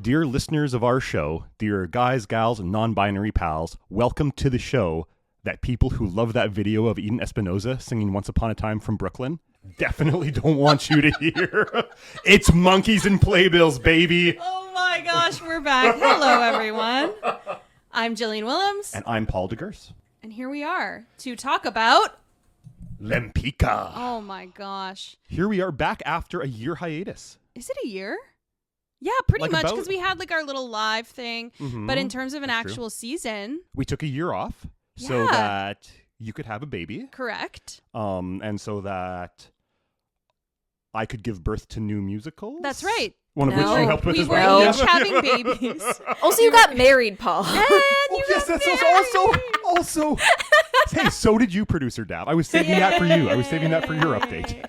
Dear listeners of our show, dear guys, gals, and non-binary pals, welcome to the show that people who love that video of Eden Espinosa singing Once Upon a Time from Brooklyn definitely don't want you to hear. It's Monkeys and Playbills, baby. Oh my gosh, we're back. Hello, everyone. I'm Jillian Willems. And I'm Paul DeGurse. And here we are to talk about... Lempicka. Oh my gosh. Here we are back after a year hiatus. Is it a year? Yeah, pretty Like much, about- because we had like our little live thing. But in terms of an actual season... We took a year off so that you could have a baby. Correct. And so that I could give birth to new musicals. That's right. One of which you helped with we as were well. each having babies. Also, you got married, Paul. And you Yes, got that's married. also. Hey, so did you, producer Dav. I was saving that for you. I was saving that for your update.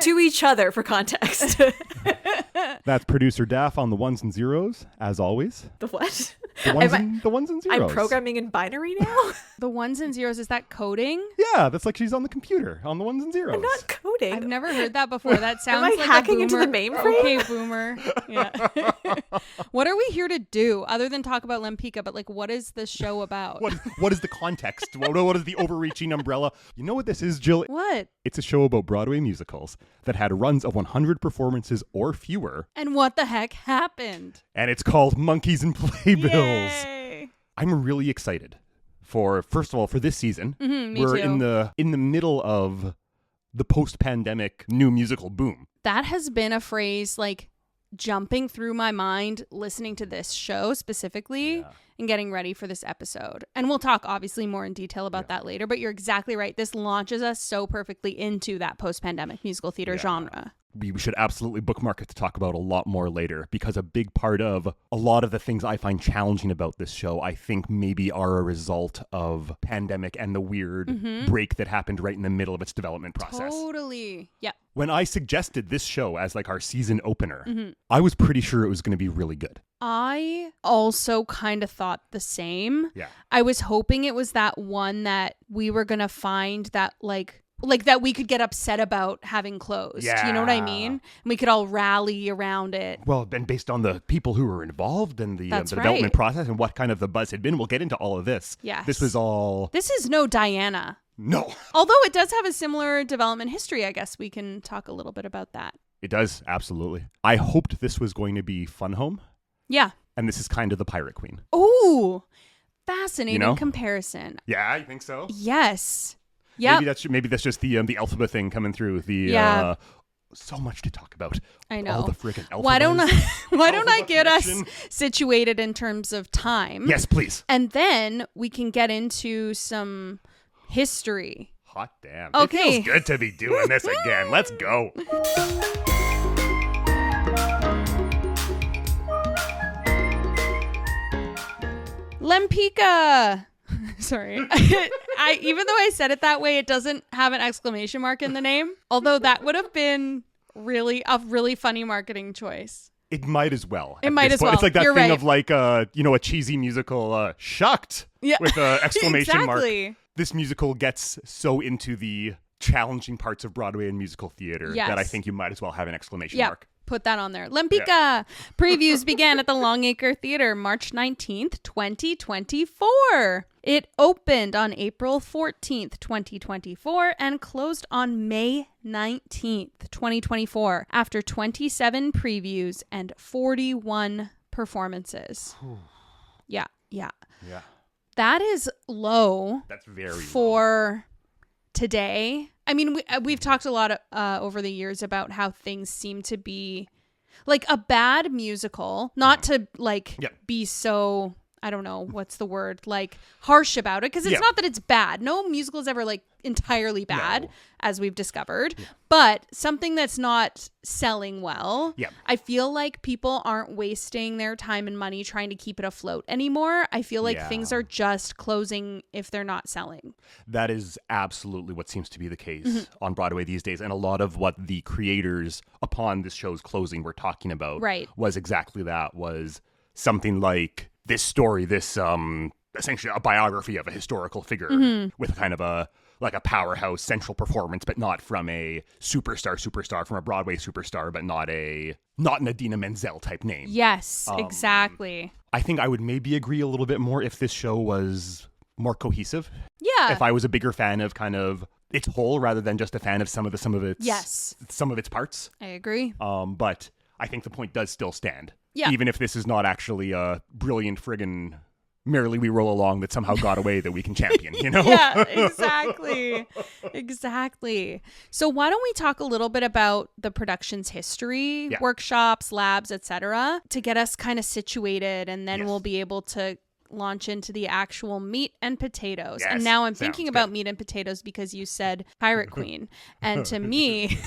To each other, for context. That's producer Daff on the ones and zeros, as always. The what? The ones and zeros. I'm programming in binary now? The ones and zeros, is that coding? Yeah, that's like she's on the computer on the ones and zeros. I'm not coding. I've never heard that before. That sounds I like hacking a into boomer. the mainframe? Okay, boomer. Yeah. What are we here to do other than talk about Lempicka? But like, what is this show about? What is the context? What is the overreaching umbrella? You know what this is, Jill? What? It's a show about Broadway musicals that had runs of 100 performances or fewer. And what the heck happened? And it's called Monkeys and Playbills. Yay. I'm really excited first of all, for this season. Me We're too. in the middle of the post-pandemic new musical boom. That has been a phrase like jumping through my mind listening to this show specifically and getting ready for this episode. And we'll talk obviously more in detail about that later, but you're exactly right. This launches us so perfectly into that post-pandemic musical theater genre. We should absolutely bookmark it to talk about a lot more later, because a big part of a lot of the things I find challenging about this show, I think maybe are a result of pandemic and the weird break that happened right in the middle of its development process. Totally. Yeah. When I suggested this show as like our season opener, I was pretty sure it was going to be really good. I also kind of thought the same. Yeah. I was hoping it was that one that we were going to find that like that we could get upset about having closed. Yeah. You know what I mean? And we could all rally around it. Well, then based on the people who were involved in the That's development right. process and what kind of the buzz had been, we'll get into all of this. Yes. This was all... This is no Diana. No. Although it does have a similar development history, I guess we can talk a little bit about that. It does, absolutely. I hoped this was going to be Fun Home, Yeah. and this is kind of the Pirate Queen. Ooh, fascinating You know? comparison. Yeah, you think so? Yes. Yeah. Maybe that's just the Elphaba thing coming through. Yeah. So much to talk about. I know. All the freaking Elphabas. Why don't I Elphaba get us connection. situated in terms of time? Yes, please. And then we can get into some history. Hot damn. Okay. It feels good to be doing this again. Let's go. Lempicka. Sorry. I even though I said it that way, it doesn't have an exclamation mark in the name. Although that would have been a really funny marketing choice. It might as well. It at might this as point. well. It's like that You're thing right. of like a cheesy musical, Shucked, Yeah. with an exclamation Exactly. mark. This musical gets so into the challenging parts of Broadway and musical theater Yes. that I think you might as well have an exclamation Yeah. mark. Put that on there. Lempicka. Previews began at the Longacre Theatre March 19th, 2024. It opened on April 14th, 2024 and closed on May 19th, 2024 after 27 previews and 41 performances. Yeah. Yeah. That is low That's very low. for today. I mean, we've talked a lot over the years about how things seem to be like a bad musical, not to like be so, I don't know, what's the word, like harsh about it, because it's not that it's bad. No musical is ever like entirely bad, as we've discovered, but something that's not selling well. I feel like people aren't wasting their time and money trying to keep it afloat anymore. I feel like things are just closing if they're not selling. That is absolutely what seems to be the case on Broadway these days. And a lot of what the creators upon this show's closing were talking about was exactly that, was something like this story, this essentially a biography of a historical figure with kind of a like a powerhouse central performance, but not from a superstar, from a Broadway superstar, but not an Idina Menzel type name. Yes, exactly. I think I would maybe agree a little bit more if this show was more cohesive. Yeah. If I was a bigger fan of kind of its whole rather than just a fan of some of its parts. I agree. But I think the point does still stand. Yeah. Even if this is not actually a brilliant friggin' Merrily We Roll Along that somehow got away that we can champion, you know? Yeah, exactly. Exactly. So why don't we talk a little bit about the production's history, workshops, labs, etc., to get us kind of situated, and then we'll be able to launch into the actual meat and potatoes. Yes, and now I'm thinking about good. meat and potatoes because you said Pirate Queen. And to me,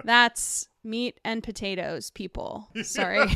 that's meat and potatoes, people. Sorry.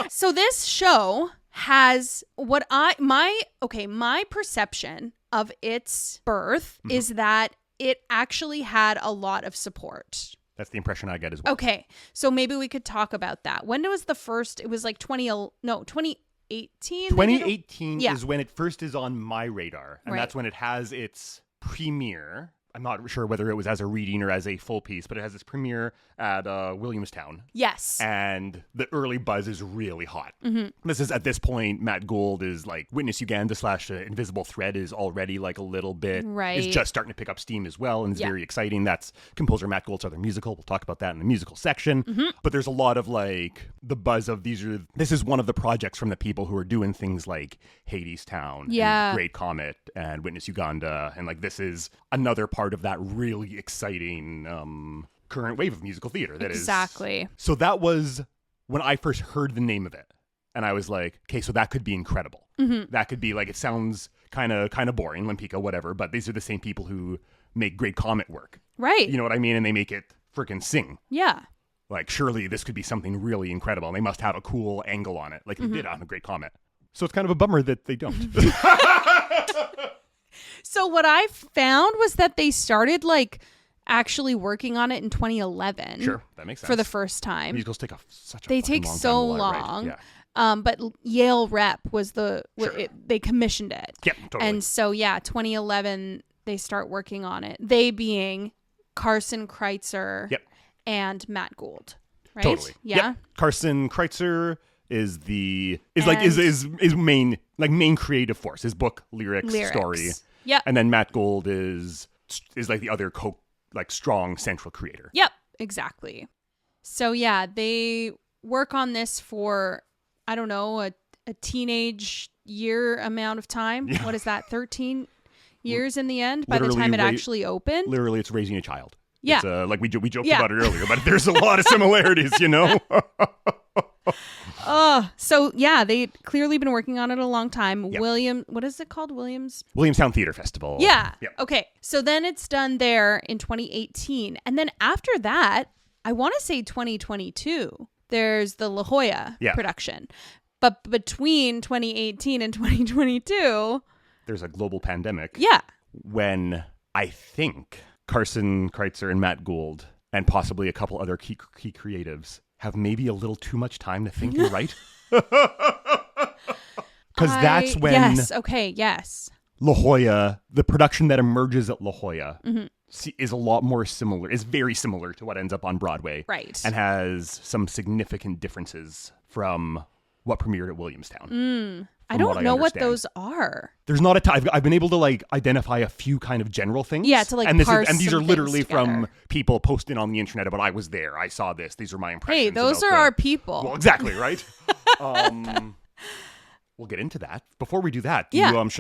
So this show has my perception of its birth is that it actually had a lot of support. That's the impression I get as well. Okay. So maybe we could talk about that. When was the first? It was like 2018. 2018 is when it first is on my radar. And that's when it has its premiere. I'm not sure whether it was as a reading or as a full piece, but it has its premiere at Williamstown. Yes. And the early buzz is really hot. Mm-hmm. This is, at this point, Matt Gould is like, Witness Uganda / Invisible Thread is already like a little bit, is just starting to pick up steam as well, and it's very exciting. That's composer Matt Gould's other musical. We'll talk about that in the musical section. Mm-hmm. But there's a lot of like, the buzz of this is one of the projects from the people who are doing things like Hades Town, and Great Comet, and Witness Uganda, and like this is another part of that really exciting current wave of musical theater. Exactly. So that was when I first heard the name of it, and I was like, okay, so that could be incredible. Mm-hmm. That could be like, it sounds kind of boring, Lempicka, whatever, but these are the same people who make Great Comet work. Right. You know what I mean? And they make it freaking sing. Yeah. Like, surely this could be something really incredible, and they must have a cool angle on it, like they did on a Great Comet. So it's kind of a bummer that they don't. So what I found was that they started like actually working on it in 2011. Sure, that makes sense. For the first time. Musicals take such a They fucking take long so time to write, long. right? Yeah. But Yale Rep was they commissioned it. Yep, totally. And so 2011 they start working on it. They being Carson Kreitzer and Matt Gould. Right? Totally. Yeah. Yep. Carson Kreitzer is main creative force. His book, lyrics. Story. Yep. And then Matt Gould is like the other strong central creator. Yep, exactly. So they work on this for, I don't know, a teenage year amount of time. Yeah. What is that? 13 years in the end by the time it actually opened? Literally, it's raising a child. Yeah. It's, like we joked about it earlier, but there's a lot of similarities, you know? They'd clearly been working on it a long time. Yep. What is it called? Williamstown Theater Festival. Yeah. Yep. Okay. So then it's done there in 2018. And then after that, I want to say 2022, there's the La Jolla production. But between 2018 and 2022, there's a global pandemic. Yeah. When I think Carson Kreitzer and Matt Gould and possibly a couple other key creatives have maybe a little too much time to think and write. Because that's when La Jolla, the production that emerges at La Jolla is a lot more similar, is very similar to what ends up on Broadway. Right. And has some significant differences from what premiered at Williamstown. I don't know what those are. There's not I've been able to like identify a few kind of general things. Yeah, to like and these are literally together. from people posting on the internet about I was there, I saw this, these are my impressions. Hey, those are our people. Well, exactly, right? We'll get into that. Before we do that, do we want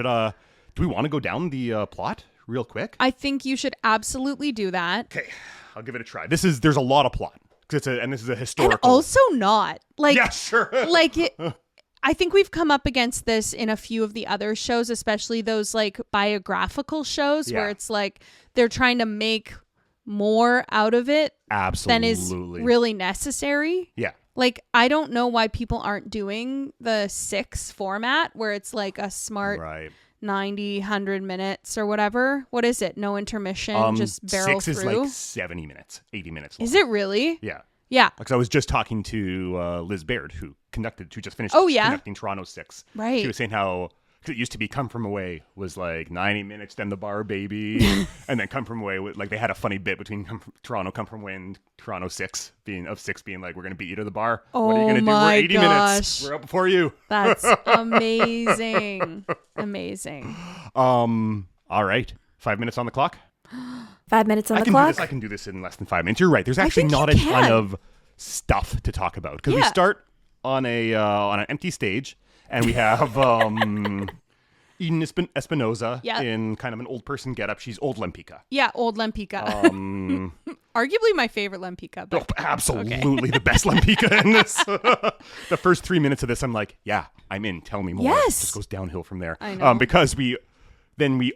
to go down the plot real quick? I think you should absolutely do that. Okay, I'll give it a try. There's a lot of plot. This is a historical. And also not. Like, yeah, sure. I think we've come up against this in a few of the other shows, especially those like biographical shows where it's like they're trying to make more out of it than is really necessary. Yeah. Like, I don't know why people aren't doing the 6 format where it's like a smart 90, 100 minutes or whatever. What is it? No intermission, just barrel 6 through? is like 70 minutes, 80 minutes long. Is it really? Yeah. Yeah. Because I was just talking to Liz Baird, who just finished conducting Toronto 6. Right. She was saying how Because it used to be Come From Away was like 90 minutes, then the bar, baby. And then Come From Away, like they had a funny bit between Come From Away and Toronto 6 being like, we're going to beat you to the bar. What are you going to do? We're 80 minutes. We're up before you. That's amazing. Amazing. All right. 5 minutes on the clock. 5 minutes on the I clock. can do this in less than 5 minutes. You're right. There's actually not a ton of stuff to talk about because we start on an empty stage. And we have Eden Espinosa in kind of an old person getup. She's old Lempicka. Yeah, old Lempicka. Arguably my favorite Lempicka. Oh, absolutely the best Lempicka in this. The first 3 minutes of this, I'm like, yeah, I'm in. Tell me more. Yes. It just goes downhill from there. I know. Because we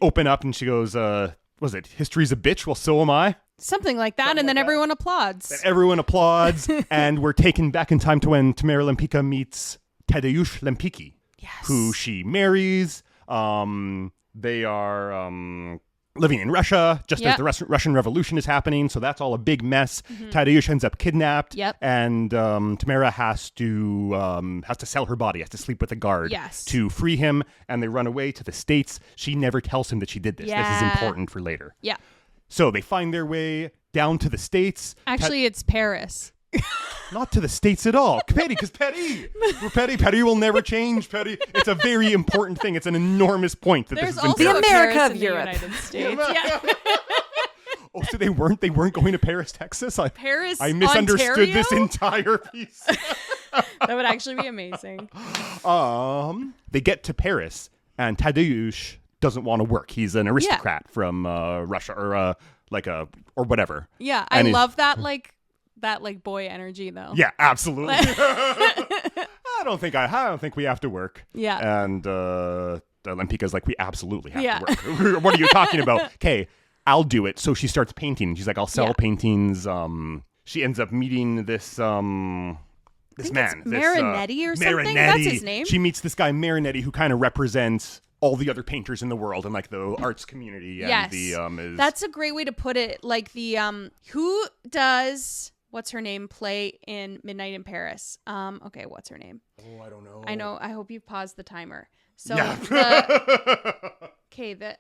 open up and she goes, was it History's a Bitch? Well, so am I. Something like that. And then everyone applauds. And everyone applauds. And we're taken back in time to when Tamara Lempicka meets Tadeusz Lempicki, who she marries. They are living in Russia just as the Russian Revolution is happening, so that's all a big mess. Tadeusz ends up kidnapped, and Tamara has to sell her body, has to sleep with a guard to free him, and they run away to the States. She never tells him that she did this. This is important for later. Yeah. So they find their way down to the States. Actually, it's Paris. Not to the States at all. Petty, because Petty. We're Petty. Petty will never change, Petty. It's a very important thing. It's an enormous point that There's this is also the America Paris of in Europe. The United States. Yeah. Oh, so they weren't going to Paris, Texas? Paris, I misunderstood Ontario? this entire piece. That would actually be amazing. They get to Paris, and Tadeusz doesn't want to work. He's an aristocrat from Russia or whatever. Yeah, I love that boy energy though. Yeah, absolutely. I don't think we have to work. Yeah. And Lempicka's like, we absolutely have to work. What are you talking about? Okay, I'll do it. So she starts painting. She's like, I'll sell paintings. She ends up meeting this man. Marinetti or something? That's his name? She meets this guy, Marinetti, who kind of represents all the other painters in the world and like the arts community. And that's a great way to put it. Like who does... What's her name play in Midnight in Paris? Okay, what's her name? Oh, I don't know. I know. I hope you've paused the timer. So, the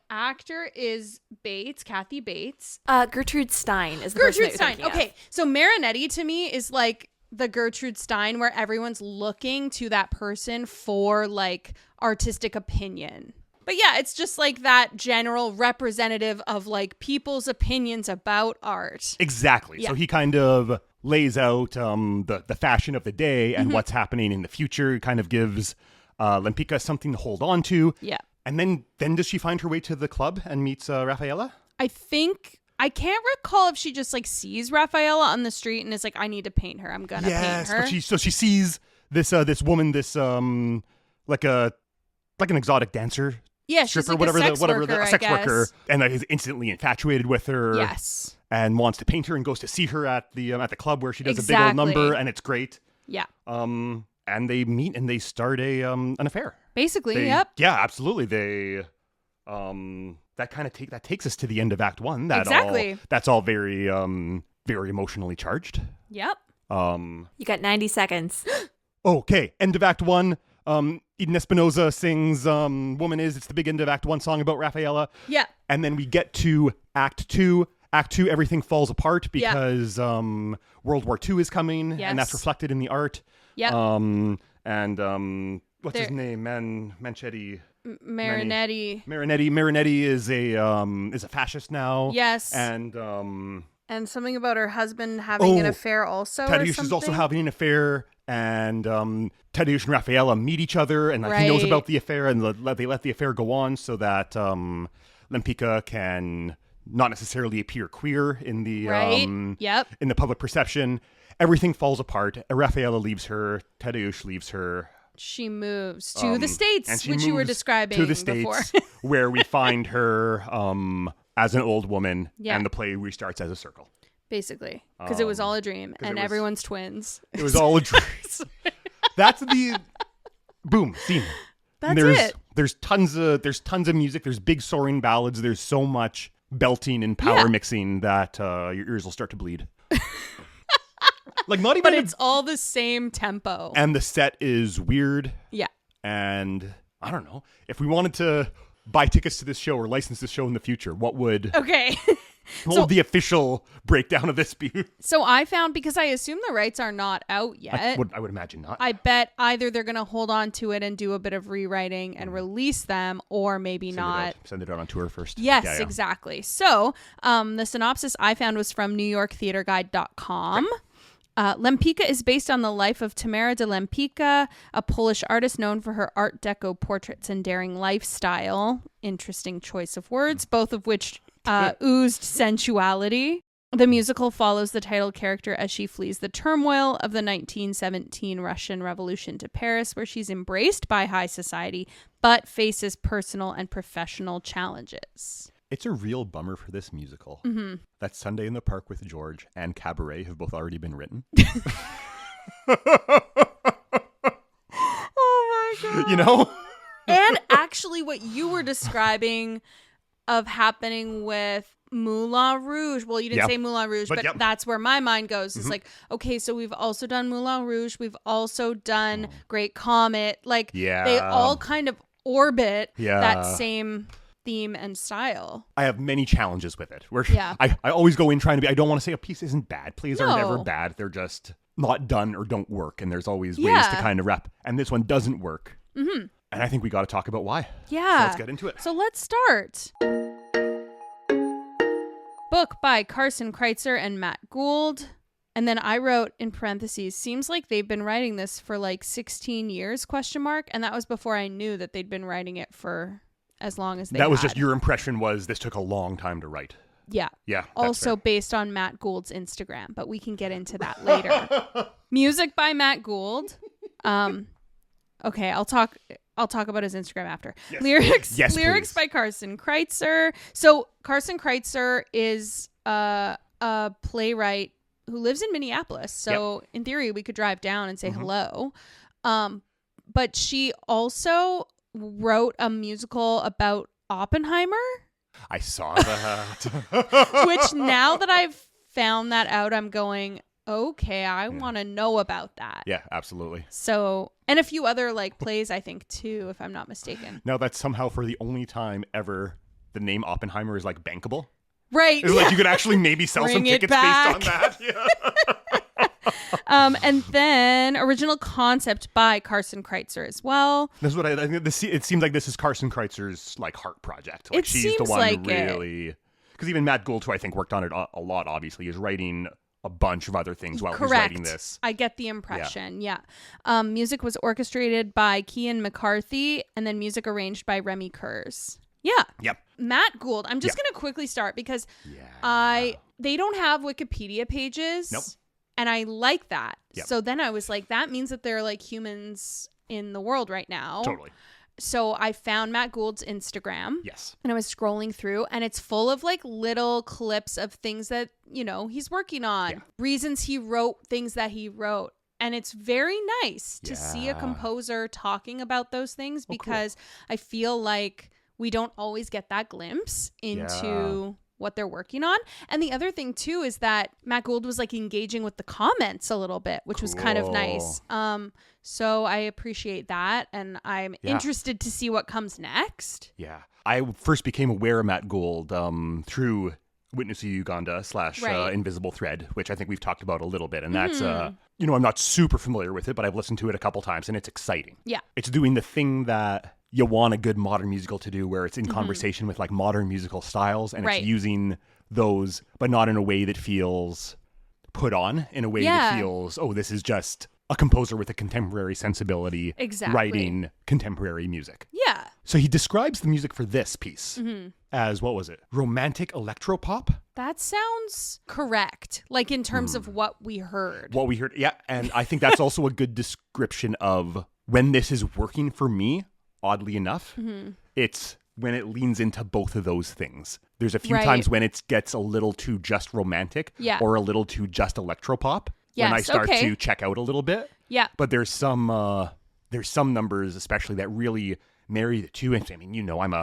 actor is Kathy Bates. Gertrude Stein is the Gertrude person that Stein. Okay, so Marinetti to me is like the Gertrude Stein where everyone's looking to that person for like artistic opinion. But yeah, it's just like that general representative of like people's opinions about art. Exactly. Yeah. So he kind of lays out the fashion of the day and what's happening in the future. Kind of gives Lempicka something to hold on to. Yeah. And then does she find her way to the club and meets Raffaella? I can't recall if she just like sees Raffaella on the street and is like, I need to paint her. I'm gonna paint her. But she sees this woman, this like an exotic dancer. Yeah, she's like a sex worker, and is instantly infatuated with her. Yes, and wants to paint her and goes to see her at the club where she does a big old number, and it's great. Yeah. And they meet and they start an affair. Basically, yep. Yeah, absolutely. They that takes us to the end of Act 1. That's all very very emotionally charged. Yep. You got 90 seconds. Okay, end of Act 1. Eden Espinosa sings Woman Is. It's the big end of Act 1 song about Raffaella. Yeah. And then we get to Act 2. Act 2, everything falls apart because World War II is coming, and that's reflected in the art. Yeah. What's his name? Manchetti. Marinetti. Marinetti is a fascist now. Yes. And something about her husband having an affair also. Tadeusz is also having an affair, and Tadeusz and Raffaella meet each other, and he knows about the affair, and they let the affair go on so that Lempicka can not necessarily appear queer in the in the public perception. Everything falls apart. Raffaella leaves her. Tadeusz leaves her. She moves to the States, which you were describing to the before. States, where we find her as an old woman, and the play restarts as a circle. Basically, because it was all a dream, and everyone's twins. It was all a dream. That's the boom scene. That's it. There's tons of music. There's big soaring ballads. There's so much belting and power mixing that your ears will start to bleed. Like not even. But it's all the same tempo. And the set is weird. Yeah. And I don't know. If we wanted to buy tickets to this show or license this show in the future, what would the official breakdown of this be? So I found, because I assume the rights are not out yet. I would imagine not. I bet either they're going to hold on to it and do a bit of rewriting and release them, or maybe not. Send it out on tour first. Yes, exactly. So the synopsis I found was from NewYorkTheaterGuide.com. Lempicka is based on the life of Tamara de Lempicka, a Polish artist known for her Art Deco portraits and daring lifestyle. Interesting choice of words, both of which oozed sensuality. The musical follows the title character as she flees the turmoil of the 1917 Russian Revolution to Paris, where she's embraced by high society, but faces personal and professional challenges. It's a real bummer for this musical that Sunday in the Park with George and Cabaret have both already been written. Oh my God. You know? And actually what you were describing of happening with Moulin Rouge. Well, you didn't say Moulin Rouge, but that's where my mind goes. It's like, okay, so we've also done Moulin Rouge. We've also done Great Comet. Like, they all kind of orbit that same theme and style. I have many challenges with it. I always go in trying to be, I don't want to say a piece isn't bad. Plays aren't ever bad. They're just not done or don't work. And there's always ways to kind of rep. And this one doesn't work. Mm-hmm. And I think we got to talk about why. Yeah. So let's get into it. So let's start. Book by Carson Kreitzer and Matt Gould. And then I wrote in parentheses, seems like they've been writing this for like 16 years, ? And that was before I knew that they'd been writing it for as long as they That was just your impression was this took a long time to write. Yeah. Yeah. Also based on Matt Gould's Instagram, but we can get into that later. Music by Matt Gould. Okay, I'll talk about his Instagram after. Yes. Lyrics by Carson Kreitzer. So Carson Kreitzer is a playwright who lives in Minneapolis. So in theory, we could drive down and say hello. But she also wrote a musical about Oppenheimer. I saw that. Which now that I've found that out, I'm going, okay, I want to know about that. Yeah, absolutely. So, and a few other like plays, I think, too, if I'm not mistaken. Now that's somehow for the only time ever the name Oppenheimer is like bankable. Right. It's like you could actually maybe sell some tickets based on that. Yeah. And then original concept by Carson Kreitzer as well. This is what I think. It seems like this is Carson Kreitzer's like heart project. Like she's the one like who really, because even Matt Gould, who I think worked on it a lot, obviously, is writing a bunch of other things while he's writing this. I get the impression. Yeah. Music was orchestrated by Cian McCarthy, and then music arranged by Remy Kurz. Yeah. Yep. Matt Gould. I'm just going to quickly start because they don't have Wikipedia pages. Nope. And I like that. Yep. So then I was like, that means that they're like humans in the world right now. Totally. So I found Matt Gould's Instagram. Yes. And I was scrolling through, and it's full of like little clips of things that, he's working on, reasons he wrote things that he wrote. And it's very nice to see a composer talking about those things because I feel like we don't always get that glimpse into what they're working on. And the other thing too is that Matt Gould was like engaging with the comments a little bit, which was kind of nice. So I appreciate that, and I'm interested to see what comes next. Yeah. I first became aware of Matt Gould through Witness of Uganda / Invisible Thread, which I think we've talked about a little bit. And that's, I'm not super familiar with it, but I've listened to it a couple times, and it's exciting. Yeah. It's doing the thing that you want a good modern musical to do, where it's in conversation with like modern musical styles, and it's using those, but not in a way that feels put on, in a way that feels, this is just a composer with a contemporary sensibility writing contemporary music. Yeah. So he describes the music for this piece as, what was it? Romantic electropop? That sounds correct. Like in terms of what we heard. What we heard. Yeah. And I think that's also a good description of when this is working for me. Oddly enough, it's when it leans into both of those things. There's a few times when it gets a little too just romantic or a little too just electropop when I start to check out a little bit. Yeah. But there's some numbers especially that really marry the two. And I mean, I'm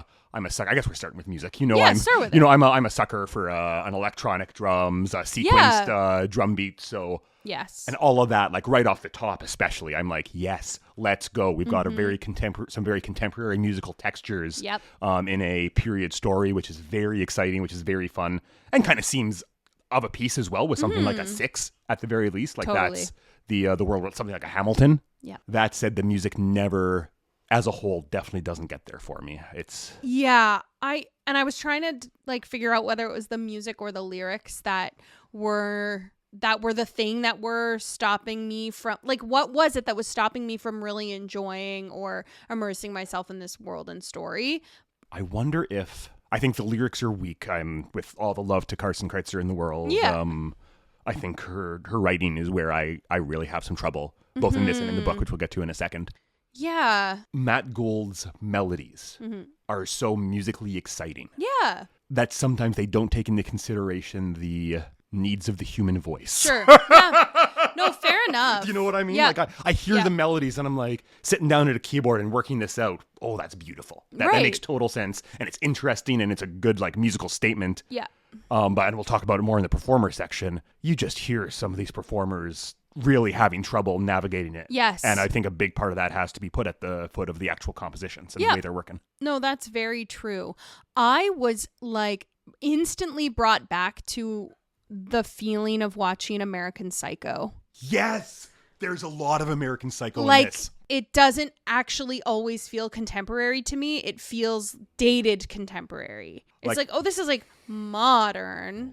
a sucker. I guess we're starting with music. Start with I'm a sucker for an electronic drums, sequenced drum beat. So Yes. And all of that, like right off the top, especially, I'm like, yes, let's go. We've got some very contemporary musical textures in a period story, which is very exciting, which is very fun, and kind of seems of a piece as well with something like a 6 at the very least. Like that's the world with something like a Hamilton. Yeah. That said, the music never, as a whole, definitely doesn't get there for me. It's I was trying to like figure out whether it was the music or the lyrics that were the thing that were stopping me from, like, what was it that was stopping me from really enjoying or immersing myself in this world and story? I wonder if, I think the lyrics are weak. I'm with all the love to Carson Kreitzer in the world. Yeah. I think her writing is where I really have some trouble, both in this and in the book, which we'll get to in a second. Yeah. Matt Gould's melodies are so musically exciting. Yeah. That sometimes they don't take into consideration the needs of the human voice. Sure. Yeah. No, fair enough. You know what I mean? Yeah. Like I hear the melodies and I'm like sitting down at a keyboard and working this out. Oh, that's beautiful. That makes total sense. And it's interesting and it's a good like musical statement. Yeah. And we'll talk about it more in the performer section. You just hear some of these performers really having trouble navigating it. Yes. And I think a big part of that has to be put at the foot of the actual compositions and the way they're working. No, that's very true. I was like instantly brought back to the feeling of watching American Psycho. Yes! There's a lot of American Psycho in this. It doesn't actually always feel contemporary to me. It feels dated contemporary. It's like, oh, this is like modern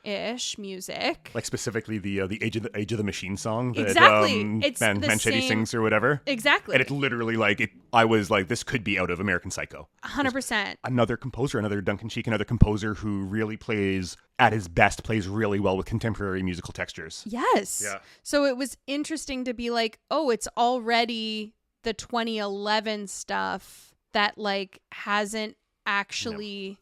ish music. Like specifically the Age of the Machine song that exactly. It's Manchetti sings or whatever. Exactly. And it's literally like I was like, this could be out of American Psycho. 100%. Another composer, another Duncan Sheik, another composer who really plays at his best, plays really well with contemporary musical textures. Yes. Yeah. So it was interesting to be like, oh, it's already the 2011 stuff that like hasn't actually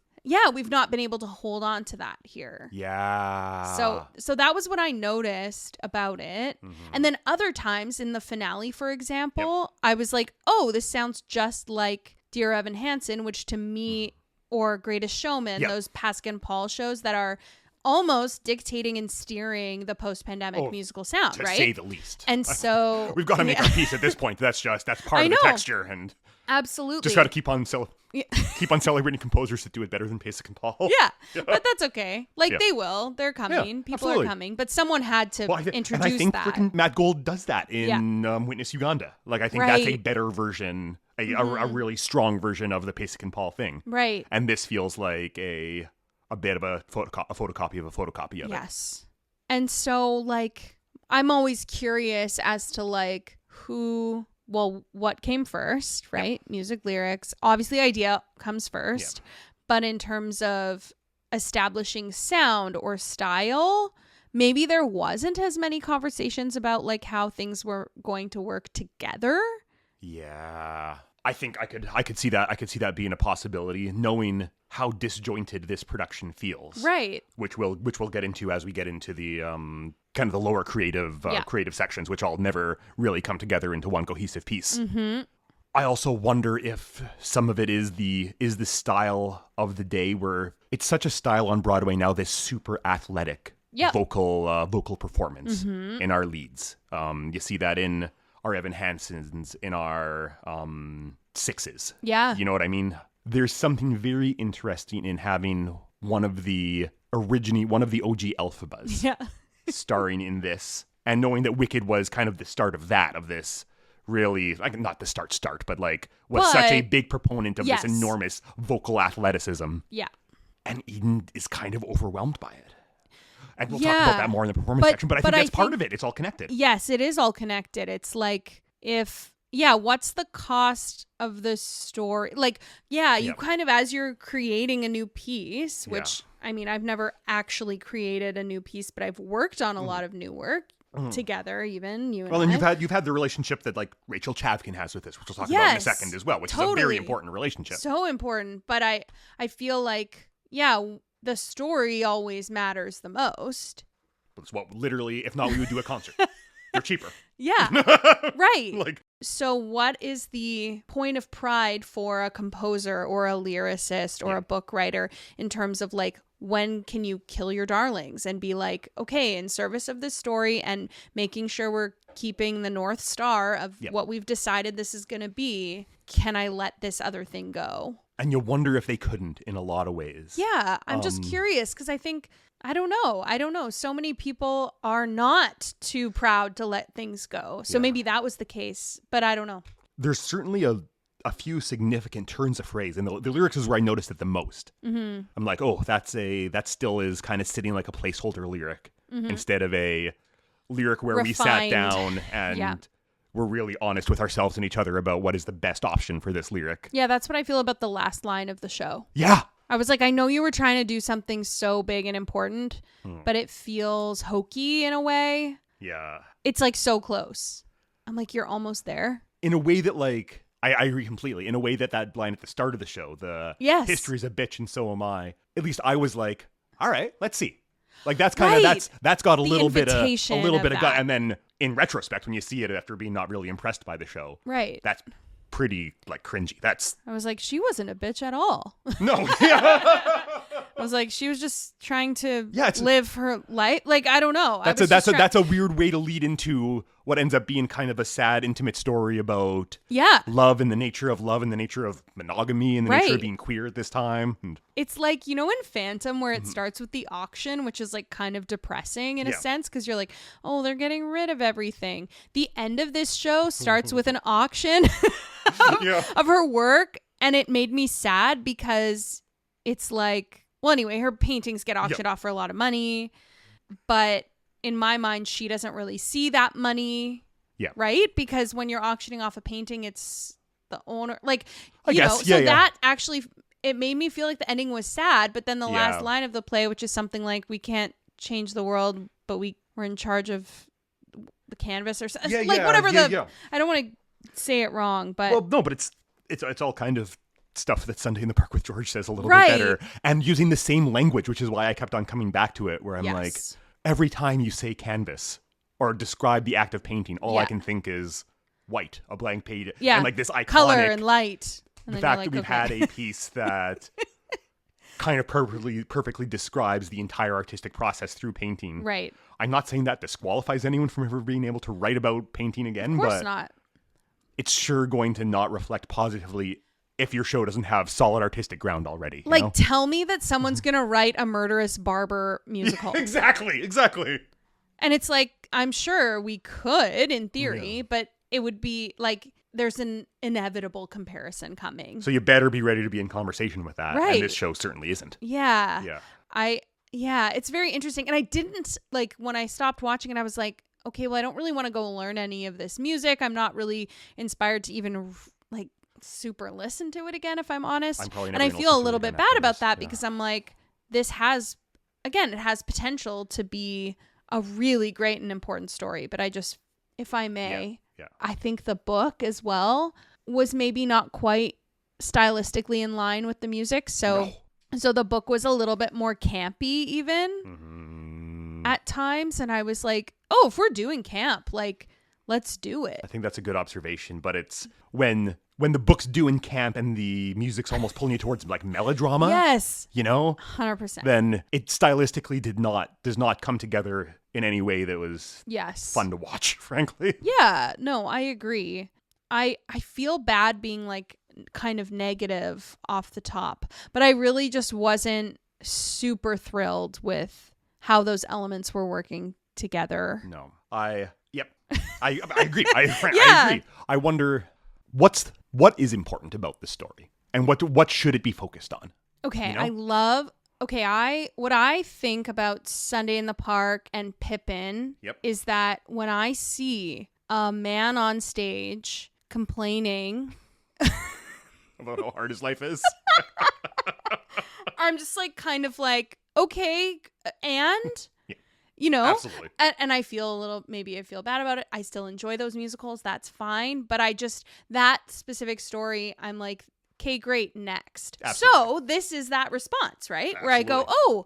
we've not been able to hold on to that here. Yeah. So that was what I noticed about it. And then other times in the finale, for example, I was like, oh, this sounds just like Dear Evan Hansen, which to me, or Greatest Showman, those Pascal Paul shows that are almost dictating and steering the post-pandemic musical sound, to right? say the least. And so we've got to make our peace at this point. That's part of the texture, and absolutely just got to keep on celebrating composers that do it better than Pasek and Paul. Yeah, but that's okay. Like they will. They're coming. People absolutely. are coming. But someone had to introduce and I think that. freaking Matt Gould does that in Witness Uganda. Like I think that's a better version, a really strong version of the Pasek and Paul thing. Right. And this feels like a bit of a photocopy of a photocopy of it. Yes. And so like I'm always curious as to like what came first, right? Music, lyrics. Obviously idea comes first. But in terms of establishing sound or style, maybe there wasn't as many conversations about like how things were going to work together. Yeah. I think I could see that. I could see that being a possibility, knowing how disjointed this production feels. Right. Which we'll get into as we get into the kind of the lower creative sections, which all never really come together into one cohesive piece. I also wonder if some of it is the style of the day, where it's such a style on Broadway now, this super athletic vocal performance in our leads. You see that in our Evan Hansens, in our sixes. Yeah. You know what I mean? There's something very interesting in having one of the OG Elphabas starring in this, and knowing that Wicked was kind of the start of that, of this really, like, not the start, but like was such a big proponent of this enormous vocal athleticism. Yeah. And Eden is kind of overwhelmed by it. And we'll talk about that more in the performance section, but I think that's part of it. It's all connected. Yes, it is all connected. It's like, what's the cost of the story? Like, you kind of, as you're creating a new piece, which, I mean, I've never actually created a new piece, but I've worked on a lot of new work together, even you and and you've had the relationship that like Rachel Chavkin has with this, which we'll talk about in a second as well, which is a very important relationship. So important. But I feel like, the story always matters the most. It's what literally, if not, we would do a concert. They're cheaper. Yeah. Right. So what is the point of pride for a composer or a lyricist or a book writer in terms of like when can you kill your darlings and be like, okay, in service of this story and making sure we're keeping the North Star of what we've decided this is going to be, can I let this other thing go? And you wonder if they couldn't in a lot of ways. Yeah, I'm just curious because I think, I don't know. So many people are not too proud to let things go. So maybe that was the case, but I don't know. There's certainly a few significant turns of phrase, and the lyrics is where I noticed it the most. Mm-hmm. I'm like, oh, that still is kind of sitting like a placeholder lyric instead of a lyric where we sat down and we're really honest with ourselves and each other about what is the best option for this lyric. Yeah, that's what I feel about the last line of the show. Yeah. I was like, I know you were trying to do something so big and important, but it feels hokey in a way. Yeah. It's like so close. I'm like, you're almost there. In a way that like, I agree completely. In a way that line at the start of the show, the history's a bitch and so am I. At least I was like, all right, let's see. Like that's kind of that's got a little bit of gut. And then in retrospect, when you see it after being not really impressed by the show, right? That's pretty like cringy. I was like, she wasn't a bitch at all. No. I was like, she was just trying to live her life. Like, I don't know. That's a weird way to lead into what ends up being kind of a sad, intimate story about love and the nature of love and the nature of monogamy and the nature of being queer at this time. And it's like, you know, in Phantom where it starts with the auction, which is like kind of depressing in a sense because you're like, oh, they're getting rid of everything. The end of this show starts with an auction of her work, and it made me sad because it's like, well, anyway, her paintings get auctioned off for a lot of money, but in my mind, she doesn't really see that money, right? Because when you're auctioning off a painting, it's the owner, like, that actually, it made me feel like the ending was sad, but then the last line of the play, which is something like, we can't change the world, but we're in charge of the canvas or something. I don't want to say it wrong, but. Well, no, but it's all kind of stuff that Sunday in the Park with George says a little bit better, and using the same language, which is why I kept on coming back to it, where I'm like, every time you say canvas or describe the act of painting, all I can think is white, a blank page, and like this iconic color and light. And the fact that we've had a piece that kind of perfectly describes the entire artistic process through painting. Right. I'm not saying that disqualifies anyone from ever being able to write about painting again, of course but not. It's sure going to not reflect positively if your show doesn't have solid artistic ground already. Like, tell me that someone's going to write a Murderous Barber musical. Exactly. And it's like, I'm sure we could in theory, but it would be like, there's an inevitable comparison coming. So you better be ready to be in conversation with that. Right. And this show certainly isn't. Yeah. It's very interesting. And I didn't, like, when I stopped watching it, I was like, okay, well, I don't really want to go learn any of this music. I'm not really inspired to even, like, super listen to it again, if I'm honest. And I feel a little bit bad about that because I'm like, it has potential to be a really great and important story. But I just, if I may, I think the book as well was maybe not quite stylistically in line with the music. So the book was a little bit more campy even at times. And I was like, oh, if we're doing camp, like, let's do it. I think that's a good observation, but it's when the book's doing camp and the music's almost pulling you towards like melodrama. Yes. 100%. Then it stylistically does not come together in any way that was fun to watch, frankly. Yeah, no, I agree. I feel bad being like kind of negative off the top, but I really just wasn't super thrilled with how those elements were working together. No. I agree. I agree. I wonder what is important about this story and what should it be focused on? Okay, what I think about Sunday in the Park and Pippin is that when I see a man on stage complaining about how hard his life is, I'm just like kind of like, okay, and absolutely. And I feel maybe I feel bad about it. I still enjoy those musicals. That's fine. But that specific story, I'm like, okay, great, next. Absolutely. So this is that response, right? Absolutely. Where I go, oh,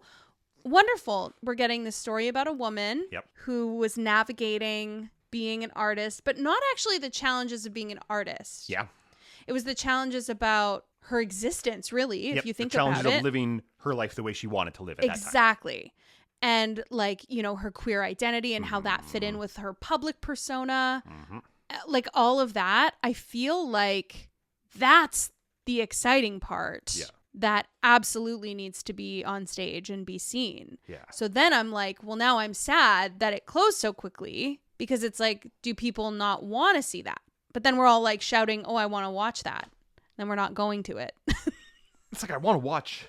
wonderful. We're getting this story about a woman who was navigating being an artist, but not actually the challenges of being an artist. Yeah. It was the challenges about her existence, really, if you think the challenges about it. of living her life the way she wanted to live at that time. Exactly. And like, you know, her queer identity and how that fit in with her public persona. Like all of that, I feel like that's the exciting part that absolutely needs to be on stage and be seen. So then I'm like, well, now I'm sad that it closed so quickly, because it's like, do people not want to see that? But then we're all like shouting, oh, I want to watch that. Then we're not going to it. It's like, I want to watch.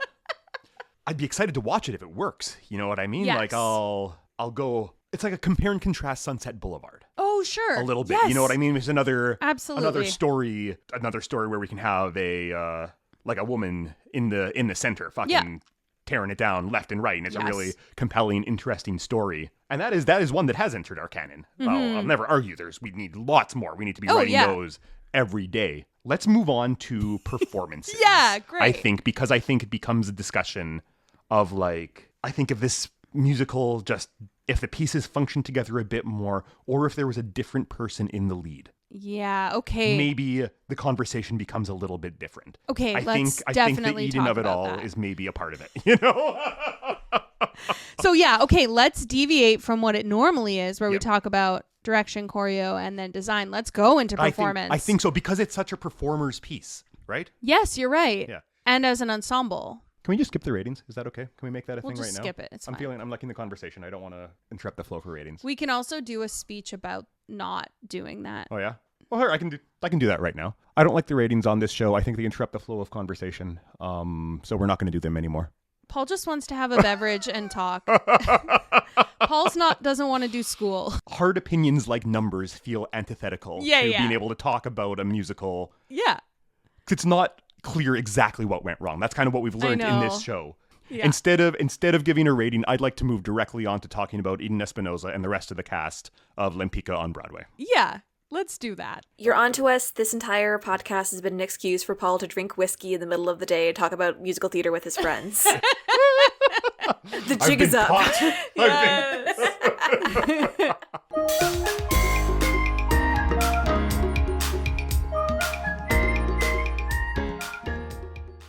I'd be excited to watch it if it works. You know what I mean? Yes. Like I'll go. It's like a compare and contrast Sunset Boulevard. Oh, sure. A little bit. Yes. You know what I mean? It's another Absolutely. another story where we can have a like a woman in the center fucking tearing it down left and right, and it's a really compelling, interesting story. And that is one that has entered our canon. I'll never argue we need lots more. We need to be writing those every day. Let's move on to performances. Yeah, great. I think it becomes a discussion of like, I think if this musical if the pieces function together a bit more, or if there was a different person in the lead. Yeah, okay. Maybe the conversation becomes a little bit different. Okay, I think the Eden of it all is maybe a part of it, you know? So yeah, okay, let's deviate from what it normally is, where we talk about direction, choreo, and then design. Let's go into performance. I think so, because it's such a performer's piece, right? Yes, you're right. Yeah. And as an ensemble. Can we just skip the ratings? Is that okay? Can we make that a thing right now? We'll just skip it. It's fine. I'm liking the conversation. I don't want to interrupt the flow for ratings. We can also do a speech about not doing that. Oh yeah? Well, here, I can do that right now. I don't like the ratings on this show. I think they interrupt the flow of conversation. So we're not going to do them anymore. Paul just wants to have a beverage and talk. Paul's doesn't want to do school. Hard opinions like numbers feel antithetical to being able to talk about a musical. Yeah. It's not clear exactly what went wrong. That's kind of what we've learned in this show. Yeah. Instead of giving a rating, I'd like to move directly on to talking about Eden Espinosa and the rest of the cast of Lempicka on Broadway. Yeah. Let's do that. You're on to us. This entire podcast has been an excuse for Paul to drink whiskey in the middle of the day and talk about musical theater with his friends. The jig is up. Yes.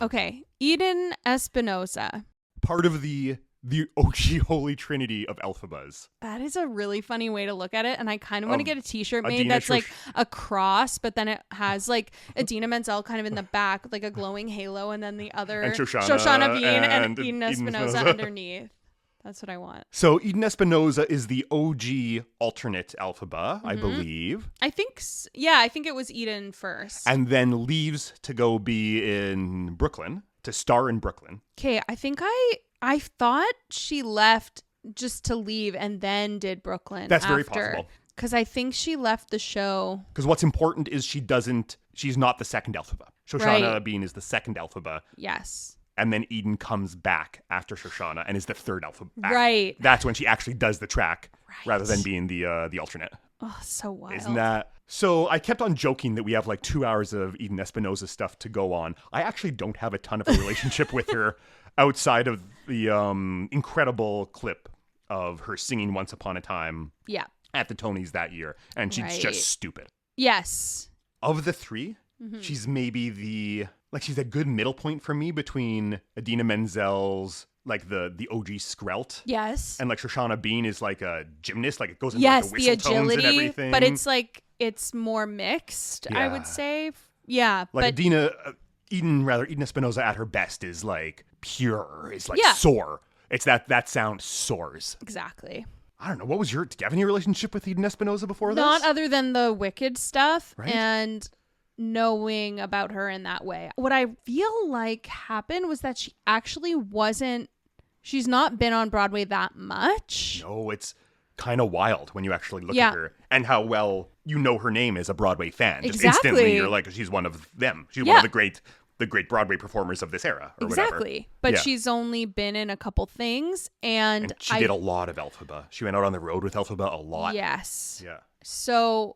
Okay, Eden Espinosa. Part of the OG Holy Trinity of Elphabas. That is a really funny way to look at it, and I kind of want to get a t-shirt made that's like a cross, but then it has like Idina Menzel kind of in the back, like a glowing halo, and then the other and Shoshana Bean and Eden Espinosa underneath. That's what I want. So Eden Espinosa is the OG alternate Elphaba, I believe. I think it was Eden first. And then leaves to go be in Brooklyn, to star in Brooklyn. Okay, I think I thought she left just to leave and then did Brooklyn. That's very possible. Because I think she left the show. Because what's important is she's not the second Elphaba. Shoshana Bean is the second Elphaba. Yes. And then Eden comes back after Shoshana and is the third Elphaba. Right. That's when she actually does the track rather than being the alternate. Oh, so wild. Isn't that? So I kept on joking that we have like 2 hours of Eden Espinosa stuff to go on. I actually don't have a ton of a relationship with her outside of the incredible clip of her singing Once Upon a Time at the Tonys that year. And she's just stupid. Yes. Of the three, she's maybe she's a good middle point for me between Idina Menzel's like the OG Skrelt. Yes. And like Shoshana Bean is like a gymnast, like it goes into like the whistle tones and everything. But it's like it's more mixed, I would say. Yeah. Like Eden Espinosa at her best is like pure, is like soar. It's that sound soars. Exactly. I don't know. Did you have any relationship with Eden Espinosa before this? Not other than the Wicked stuff and knowing about her in that way. What I feel like happened was that she actually she's not been on Broadway that much. No, it's kind of wild when you actually look at her and how well you know her name as a Broadway fan. Just instantly you're like, she's one of them. She's one of the great Broadway performers of this era or whatever. But she's only been in a couple things and she did a lot of Elphaba. She went out on the road with Elphaba a lot. Yes. Yeah. So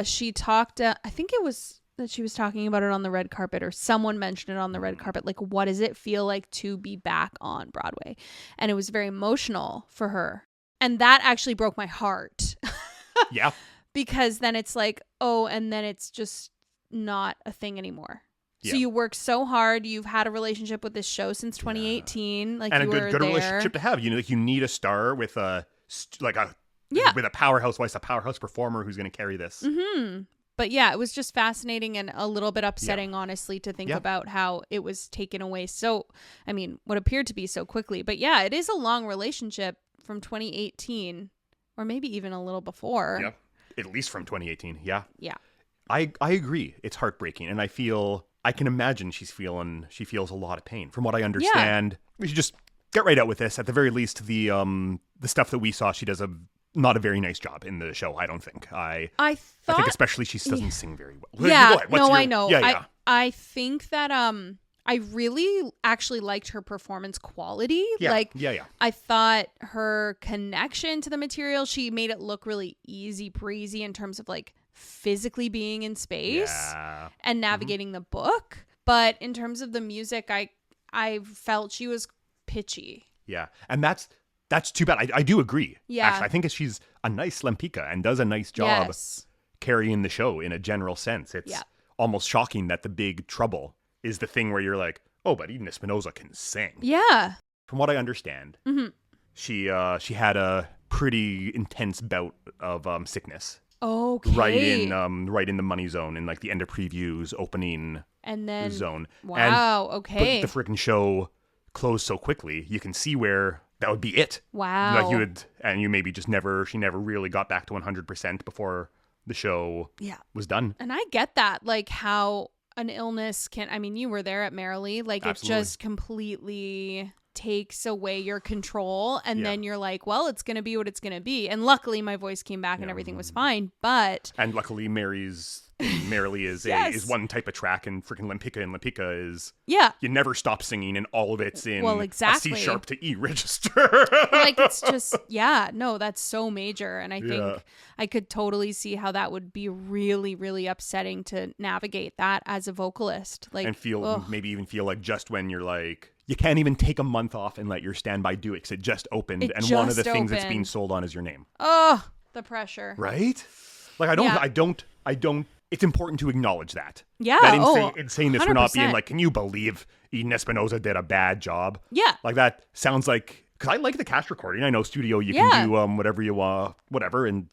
she talked, I think it was that she was talking about it on the red carpet, or someone mentioned it on the red carpet. Like, what does it feel like to be back on Broadway? And it was very emotional for her. And that actually broke my heart. Yeah. Because then it's like, oh, and then it's just not a thing anymore. So you work so hard. You've had a relationship with this show since 2018. Like, and you a good there. relationship to have. You know, like you need a star with with a powerhouse voice, a powerhouse performer who's going to carry this. Mm-hmm. But yeah, it was just fascinating and a little bit upsetting, honestly, to think about how it was taken away. So, I mean, what appeared to be so quickly. But yeah, it is a long relationship from 2018, or maybe even a little before. Yeah, at least from 2018. Yeah. Yeah. I agree. It's heartbreaking, and I can imagine she feels a lot of pain. From what I understand, we should just get right out with this. At the very least, the stuff that we saw, she does not a very nice job in the show, I don't think. I think especially she doesn't sing very well. Yeah, I know. Yeah. I think that I really actually liked her performance quality. I thought her connection to the material, she made it look really easy breezy in terms of like physically being in space and navigating the book. But in terms of the music, I felt she was pitchy. Yeah, and that's too bad. I do agree. Yeah. Actually, I think she's a nice Lempicka and does a nice job carrying the show in a general sense. It's almost shocking that the big trouble is the thing where you're like, oh, but Eden Espinosa can sing. Yeah. From what I understand, she had a pretty intense bout of sickness. Okay. Right in the money zone, in like the end of previews, opening and then zone. Wow. Okay. But the freaking show closed so quickly, you can see where that would be it. Wow. Like you maybe just she never really got back to 100% before the show was done. And I get that, like how an illness can, I mean, you were there at Merrily, like Absolutely. It just completely takes away your control, and then you're like, well, it's going to be what it's going to be. And luckily my voice came back and everything was fine, and luckily Merrily is is one type of track, and freaking Lempicka is you never stop singing, and all of it's in a C sharp to E register. Like, it's just that's so major, and I think I could totally see how that would be really, really upsetting to navigate that as a vocalist, like, and maybe even feel like just when you're like, you can't even take a month off and let your standby do it because it just opened, and one of the things that's being sold on is your name. Oh, the pressure, right? Like, I don't. It's important to acknowledge that. Yeah. That insaneness for not being like, can you believe Eden Espinosa did a bad job? Yeah. Like, that sounds like, because I like the cast recording. I know studio, you can do whatever you want, whatever, and,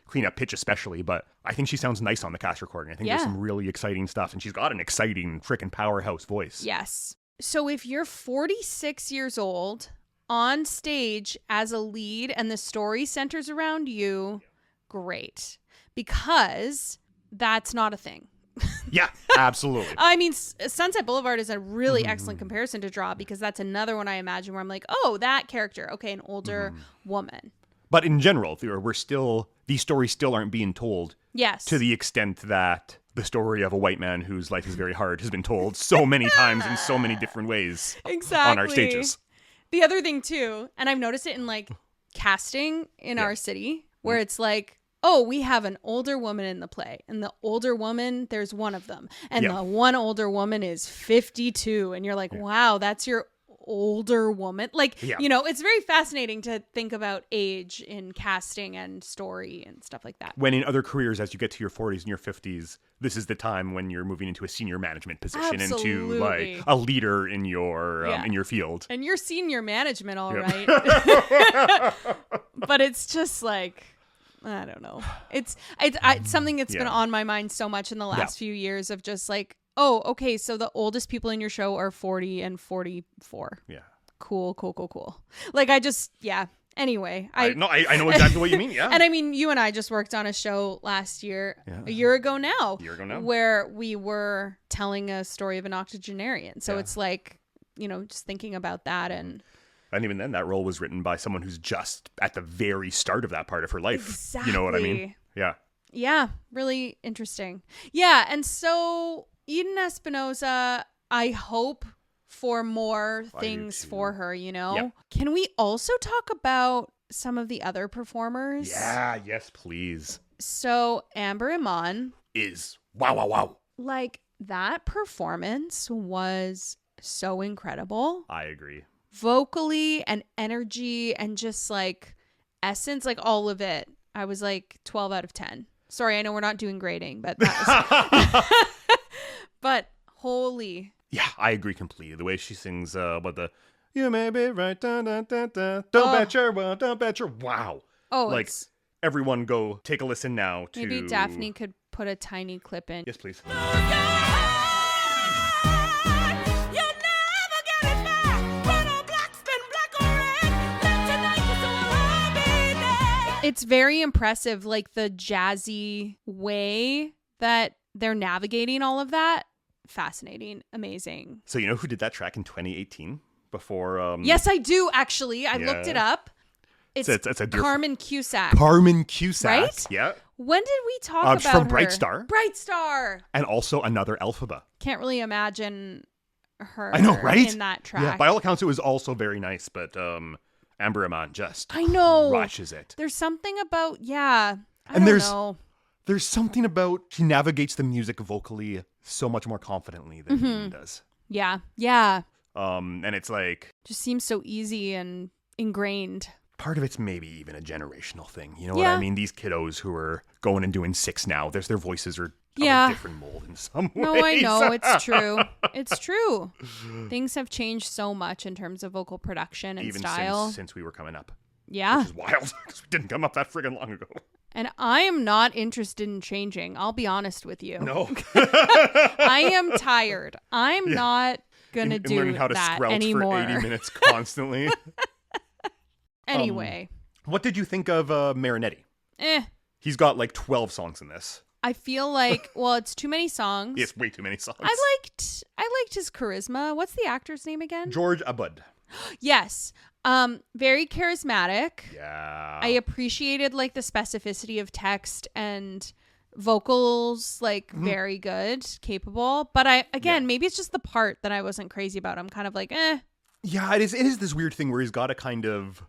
clean up pitch especially, but I think she sounds nice on the cast recording. I think there's some really exciting stuff, and she's got an exciting freaking powerhouse voice. Yes. So if you're 46 years old on stage as a lead and the story centers around you, great. Because that's not a thing. Yeah, absolutely. I mean, Sunset Boulevard is a really excellent comparison to draw, because that's another one I imagine where I'm like, oh, that character. Okay, an older woman. But in general, these stories still aren't being told. Yes. To the extent that the story of a white man whose life is very hard has been told so many times in so many different ways on our stages. The other thing too, and I've noticed it in like casting in our city, where it's like, oh, we have an older woman in the play, and the older woman, there's one of them, and the one older woman is 52, and you're like, wow, that's your older woman. Like, it's very fascinating to think about age in casting and story and stuff like that. When in other careers, as you get to your 40s and your 50s, this is the time when you're moving into a senior management position, into like a leader in your field. And you're senior management, all right. But it's just like, I don't know. It's something that's been on my mind so much in the last few years, of just like, oh, okay, so the oldest people in your show are 40 and 44. Yeah. Cool. Like, anyway. I know exactly what you mean, yeah. And I mean, you and I just worked on a show last year, a year ago now, where we were telling a story of an octogenarian. So it's like, just thinking about that, and even then, that role was written by someone who's just at the very start of that part of her life. Exactly. You know what I mean? Yeah. Yeah, really interesting. Yeah, and so Eden Espinosa, I hope for more things for her, Yep. Can we also talk about some of the other performers? Yeah, yes, please. So Amber Iman is wow. Like, that performance was so incredible. I agree. Vocally and energy and just like essence, like all of it. I was like 12 out of 10. Sorry, I know we're not doing grading, but that was... But Holy. Yeah, I agree completely. The way she sings about the "You may be right, da, da, da, da, don't bet your well, don't bet your." Wow. Oh, Like, everyone go take a listen now to... Maybe Daphne could put a tiny clip in. Yes, please. It's very impressive, like the jazzy way that they're navigating all of that. Fascinating. Amazing. So you know who did that track in 2018 before... Yes, I do, actually. I looked it up. It's a Carmen Cusack. Carmen Cusack. Right? Yeah. When did we talk about from her? Bright Star. Bright Star. And also another Elphaba. Can't really imagine her I know, right? in that track. Yeah, by all accounts, it was also very nice, but Amber Iman just crushes it. There's something about, I don't know. There's something about she navigates the music vocally so much more confidently than Eden does. Yeah. Yeah. And it's like... Just seems so easy and ingrained. Part of it's maybe even a generational thing. You know what I mean? These kiddos who are going and doing 6 now, their voices are of a different mold in some ways. No, I know. It's true. It's true. Things have changed so much in terms of vocal production and style. Even since we were coming up. Yeah. Which is wild, because we didn't come up that friggin' long ago. And I am not interested in changing. I'll be honest with you. No. I am tired. I'm not going to do learning how to that sprout anymore. for 80 minutes constantly. Anyway. What did you think of Marinetti? He's got like 12 songs in this. I feel like, well, it's too many songs. It's way too many songs. I liked his charisma. What's the actor's name again? George Abud. Yes. Very charismatic. Yeah. I appreciated like the specificity of text and vocals, like very good, capable. But maybe it's just the part that I wasn't crazy about. I'm kind of like, Yeah, it is this weird thing where he's got to kind of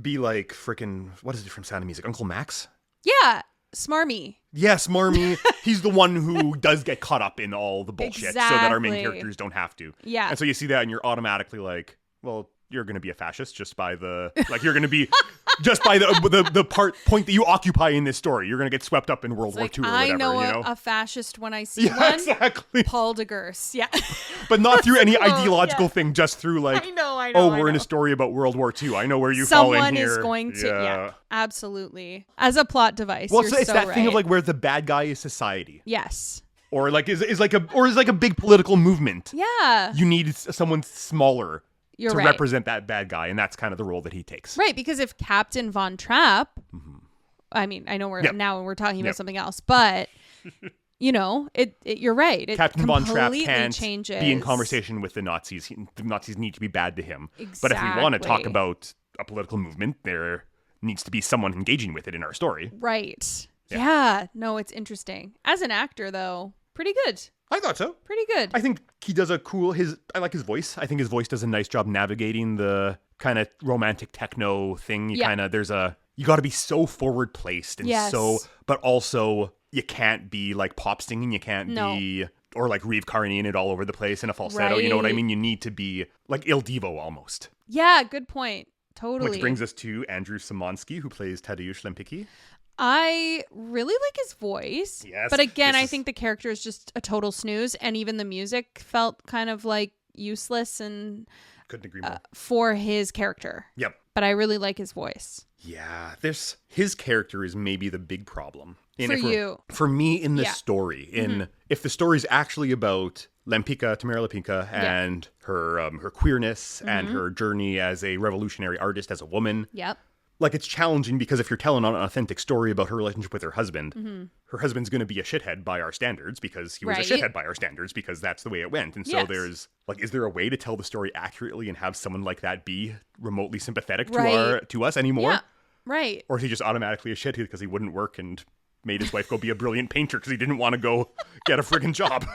be like freaking, what is it from Sound of Music? Uncle Max? Yeah. Smarmy. Yeah, Smarmy. He's the one who does get caught up in all the bullshit so that our main characters don't have to. Yeah. And so you see that and you're automatically like, well, you're going to be a fascist just by the, like, you're going to be, just by the point that you occupy in this story. You're going to get swept up in World War II or whatever, I know, you know? a fascist when I see one. Exactly. Paul de Gers. Yeah. But not through any ideological thing, just through like, I know, we're in a story about World War II. I know where you fall in here. Someone is going to, absolutely. As a plot device, well, it's that right. thing of like where the bad guy is society. Yes. Or like is like a big political movement. Yeah. You need someone smaller to represent that bad guy, and that's kind of the role that he takes. Right, because if Captain Von Trapp, I mean, I know we're talking about something else, but you know, you're right. It Captain Von Trapp can't changes. be in conversation with the Nazis. The Nazis need to be bad to him. Exactly. But if we want to talk about a political movement, there needs to be someone engaging with it in our story. Right. Yeah. No, it's interesting. As an actor, though, pretty good. I thought so. Pretty good. I think he does I like his voice. I think his voice does a nice job navigating the kind of romantic techno thing. You got to be so forward placed and but also you can't be like pop singing. You can't be, or like Reeve Carney it all over the place in a falsetto. Right. You know what I mean? You need to be like Il Divo almost. Yeah, good point. Totally. Which brings us to Andrew Szymanski, who plays Tadeusz Lempicka. I really like his voice. Yes. But again, I think the character is just a total snooze, and even the music felt kind of like useless and couldn't agree more. For his character. Yep. But I really like his voice. Yeah, his character is maybe the big problem. For me in the story. If the story is actually about Tamara Lempicka and her queerness and her journey as a revolutionary artist, as a woman. Yep. Like, it's challenging because if you're telling an authentic story about her relationship with her husband, her husband's going to be a shithead by our standards because he was a shithead by our standards because that's the way it went. And so there's, like, is there a way to tell the story accurately and have someone like that be remotely sympathetic to us anymore? Yeah, right. Or is he just automatically a shithead because he wouldn't work and made his wife go be a brilliant painter because he didn't want to go get a friggin' job?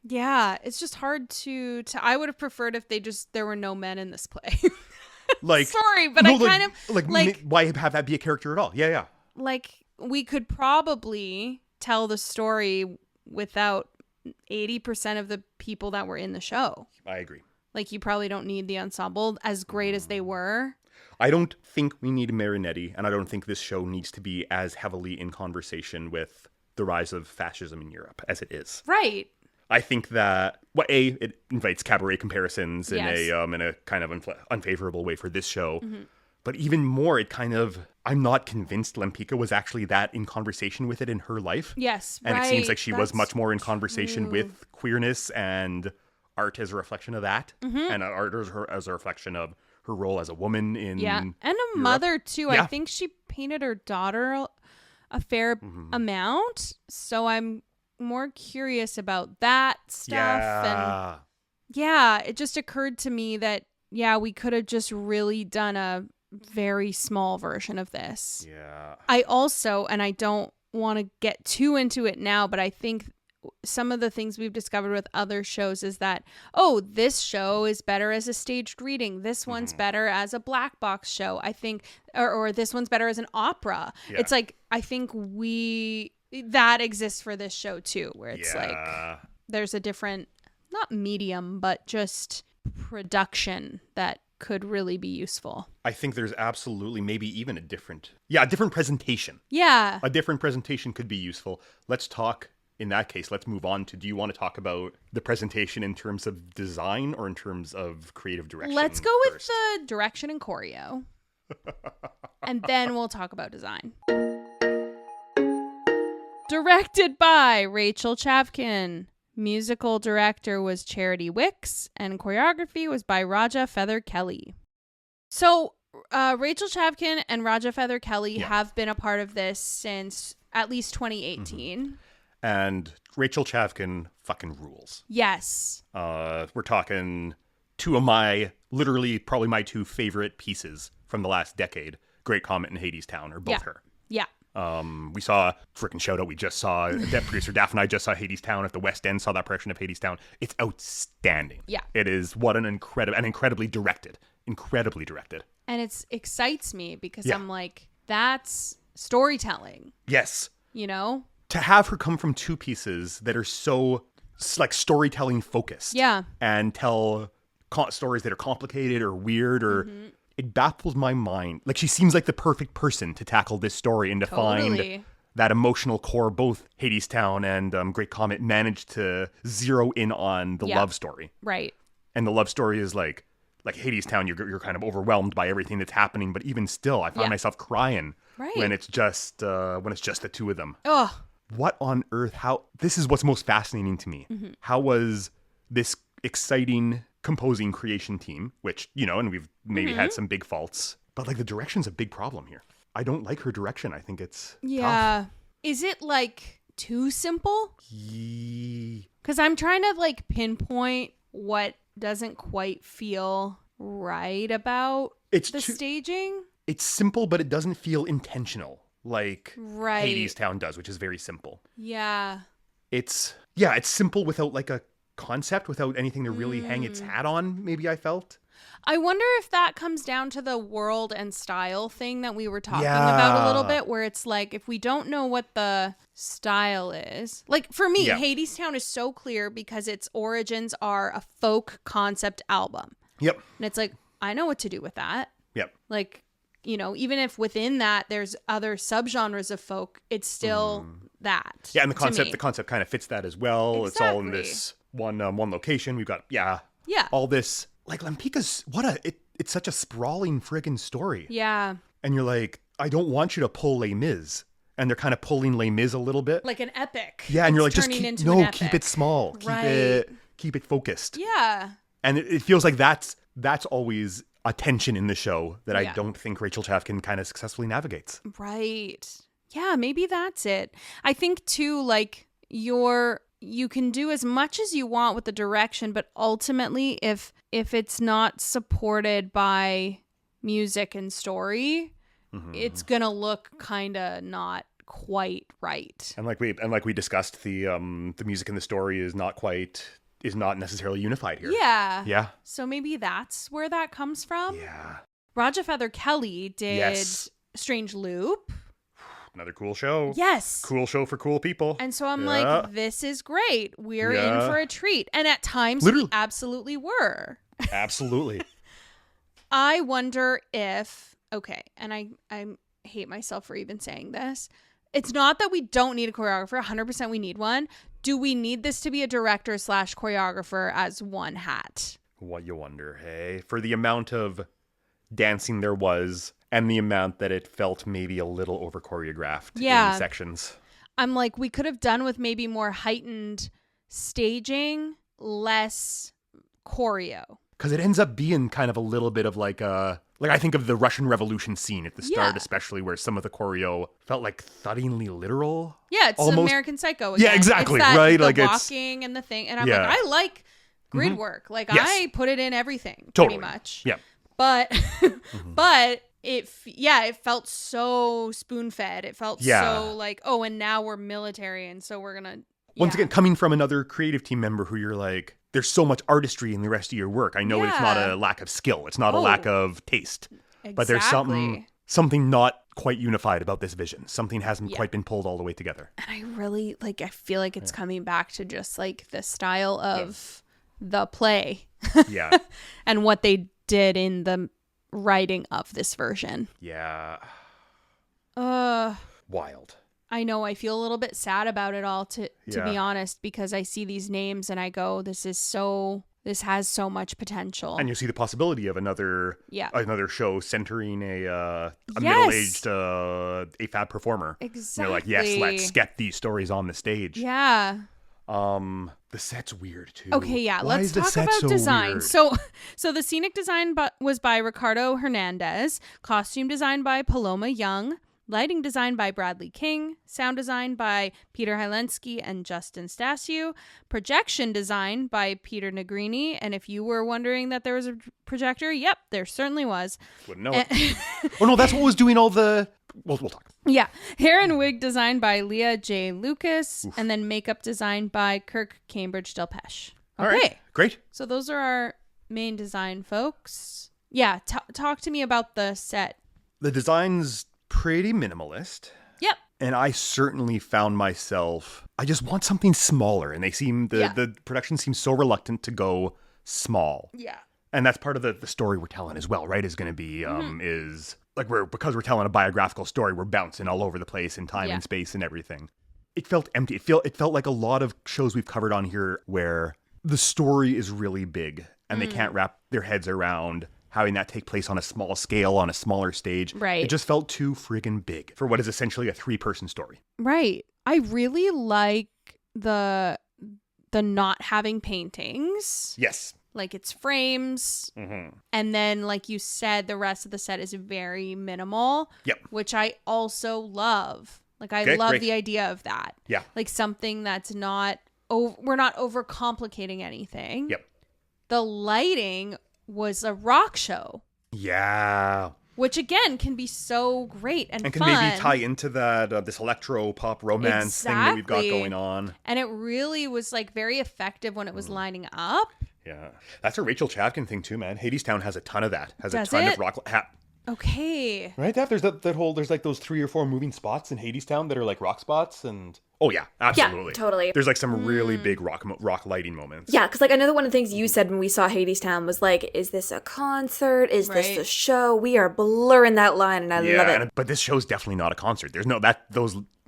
Yeah, it's just hard to I would have preferred if there were no men in this play. Like, sorry, but I kind of why have that be a character at all? Yeah. Like, we could probably tell the story without 80% of the people that were in the show. I agree. Like, you probably don't need the ensemble as great as they were. I don't think we need Marinetti, and I don't think this show needs to be as heavily in conversation with the rise of fascism in Europe as it is. Right. I think that, it invites cabaret comparisons in a kind of unfavorable way for this show. Mm-hmm. But even more, I'm not convinced Lempicka was actually that in conversation with it in her life. Yes, and right. it seems like she was much more in conversation true. with queerness and art as a reflection of that. Mm-hmm. And art as a reflection of her role as a woman in and a Europe. mother, too. Yeah. I think she painted her daughter a fair amount. So I'm more curious about that stuff. And it just occurred to me that, we could have just really done a very small version of this. Yeah. I also, and I don't want to get too into it now, but I think some of the things we've discovered with other shows is that, this show is better as a staged reading. This one's better as a black box show. I think, or this one's better as an opera. Yeah. It's like, I think that exists for this show too, where it's like, there's a different, not medium, but just production that could really be useful. I think there's absolutely maybe even a different presentation. Yeah. A different presentation could be useful. Let's talk, in that case, let's move on to, do you want to talk about the presentation in terms of design or in terms of creative direction? Let's go first? with the direction and choreo. And then we'll talk about design. Directed by Rachel Chavkin. Musical director was Charity Wicks, and choreography was by Raja Feather Kelly. So Rachel Chavkin and Raja Feather Kelly have been a part of this since at least 2018. Mm-hmm. And Rachel Chavkin fucking rules. Yes. We're talking literally probably my two favorite pieces from the last decade. Great Comet and Hades Town are both her. Yeah. We saw, freaking shout out, we just saw, producer Daphne and I just saw Hades Town at the West End, saw that production of Hades Town. It's outstanding. Yeah. It is incredibly directed. And it excites me because I'm like, that's storytelling. Yes. You know? To have her come from two pieces that are so, like, storytelling focused. Yeah. And tell stories that are complicated or weird or... Mm-hmm. It baffles my mind. Like, she seems like the perfect person to tackle this story and to find that emotional core. Both Hades Town and Great Comet managed to zero in on the love story. Right. And the love story is like Hades Town, you're kind of overwhelmed by everything that's happening. But even still, I find myself crying when it's just the two of them. Ugh. What on earth? This is what's most fascinating to me. Mm-hmm. How was this exciting composing creation team, which, and we've maybe had some big faults, but like the direction's a big problem here. I don't like her direction. I think it's tough. Is it like too simple? Because I'm trying to like pinpoint what doesn't quite feel right about the staging. It's simple, but it doesn't feel intentional like Hades Town does, which is very simple. Yeah. It's simple without like a concept, without anything to really hang its hat on, maybe I felt. I wonder if that comes down to the world and style thing that we were talking about a little bit, where it's like, if we don't know what the style is, like for me, Hades Town is so clear because its origins are a folk concept album. Yep. And it's like, I know what to do with that. Yep. Like, even if within that there's other subgenres of folk, it's still that. Yeah, and the concept kind of fits that as well. Exactly. It's all in this one location. We've got all this, like, Lempicka's it's such a sprawling friggin' story. Yeah. And you're like, I don't want you to pull Les Mis. And they're kind of pulling Les Mis a little bit. Like an epic. Yeah, and you're like, just keep it small. Keep it focused. Yeah. And it feels like that's always a tension in the show that I don't think Rachel Chavkin kind of successfully navigates. Right. Yeah, maybe that's it. I think too, like, you can do as much as you want with the direction, but ultimately if it's not supported by music and story, it's gonna look kind of not quite right. And like we discussed, the music and the story is not necessarily unified here. Yeah. Yeah. So maybe that's where that comes from. Yeah. Raja Feather Kelly did Strange Loop. Another cool show. Yes. Cool show for cool people. And so I'm like, this is great. We're in for a treat. And at times we absolutely were. Absolutely. I wonder if, okay, and I hate myself for even saying this. It's not that we don't need a choreographer. 100% we need one. Do we need this to be a director / choreographer as one hat? What you wonder, hey? For the amount of dancing there was and the amount that it felt maybe a little over choreographed in sections. I'm like, we could have done with maybe more heightened staging, less choreo. Because it ends up being kind of a little bit of like I think of the Russian Revolution scene at the start, especially where some of the choreo felt like thuddingly literal. Yeah, it's almost. American Psycho again. Yeah, exactly, it's that, right? The like walking and the thing. And I'm like, I like grid work. Like, I put it in everything, pretty much. Yeah. But, but it felt so spoon-fed. It felt so like, oh, and now we're military, and so we're going to... Once again, coming from another creative team member who you're like, there's so much artistry in the rest of your work. I know it's not a lack of skill. It's not a lack of taste. Exactly. But there's something not quite unified about this vision. Something hasn't quite been pulled all the way together. And I really, I feel like it's coming back to just, like, the style of the play. Yeah. And what they did in the writing of this version. Yeah. Wild. I know. I feel a little bit sad about it all, to be honest, because I see these names and I go, this has so much potential. And you see the possibility of another show centering a middle-aged AFAB performer. Exactly. And you're like, yes, let's get these stories on the stage. Yeah. The set's weird too. Okay, yeah. Why let's talk about so design. Weird? So the scenic design was by Ricardo Hernandez, costume design by Paloma Young, lighting design by Bradley King, sound design by Peter Hylensky and Justin Stasiu, projection design by Peter Negrini. And if you were wondering that there was a projector, yep, there certainly was. Wouldn't know it. Oh no, that's what was doing all the... We'll talk. Yeah. Hair and wig design by Leah J. Lucas. Oof. And then makeup design by Kirk Cambridge Delpeche. Okay. All right. Great. So those are our main design folks. Yeah. Talk to me about the set. The design's pretty minimalist. Yep. And I certainly found myself, I just want something smaller. And the production seems so reluctant to go small. Yeah. And that's part of the story we're telling as well, right? Is going to be, is like because we're telling a biographical story, we're bouncing all over the place in time and space and everything. It felt empty. It felt like a lot of shows we've covered on here where the story is really big and they can't wrap their heads around having that take place on a small scale, on a smaller stage. Right. It just felt too friggin' big for what is essentially a 3-person story. Right. I really like the not having paintings. Yes. Like, it's frames. Mm-hmm. And then, like you said, the rest of the set is very minimal. Yep. Which I also love. Like, I love the idea of that. Yeah. Like, something that's not... we're not overcomplicating anything. Yep. The lighting was a rock show. Yeah. Which, again, can be so great and can fun. Maybe tie into that this electro-pop romance thing that we've got going on. And it really was, like, very effective when it was lining up. Yeah. That's a Rachel Chavkin thing, too, man. Hadestown has a ton of that. Has Does a ton it? of rock... Okay. Right? There's that whole... There's, like, those 3 or 4 moving spots in Hadestown that are, like, rock spots and... Oh, yeah. Absolutely. Yeah, totally. There's, like, some really big rock lighting moments. Yeah, because, like, another one of the things you said when we saw Hadestown was, like, is this a concert? Is this a show? We are blurring that line, and I love it. But this show's definitely not a concert. There's no... That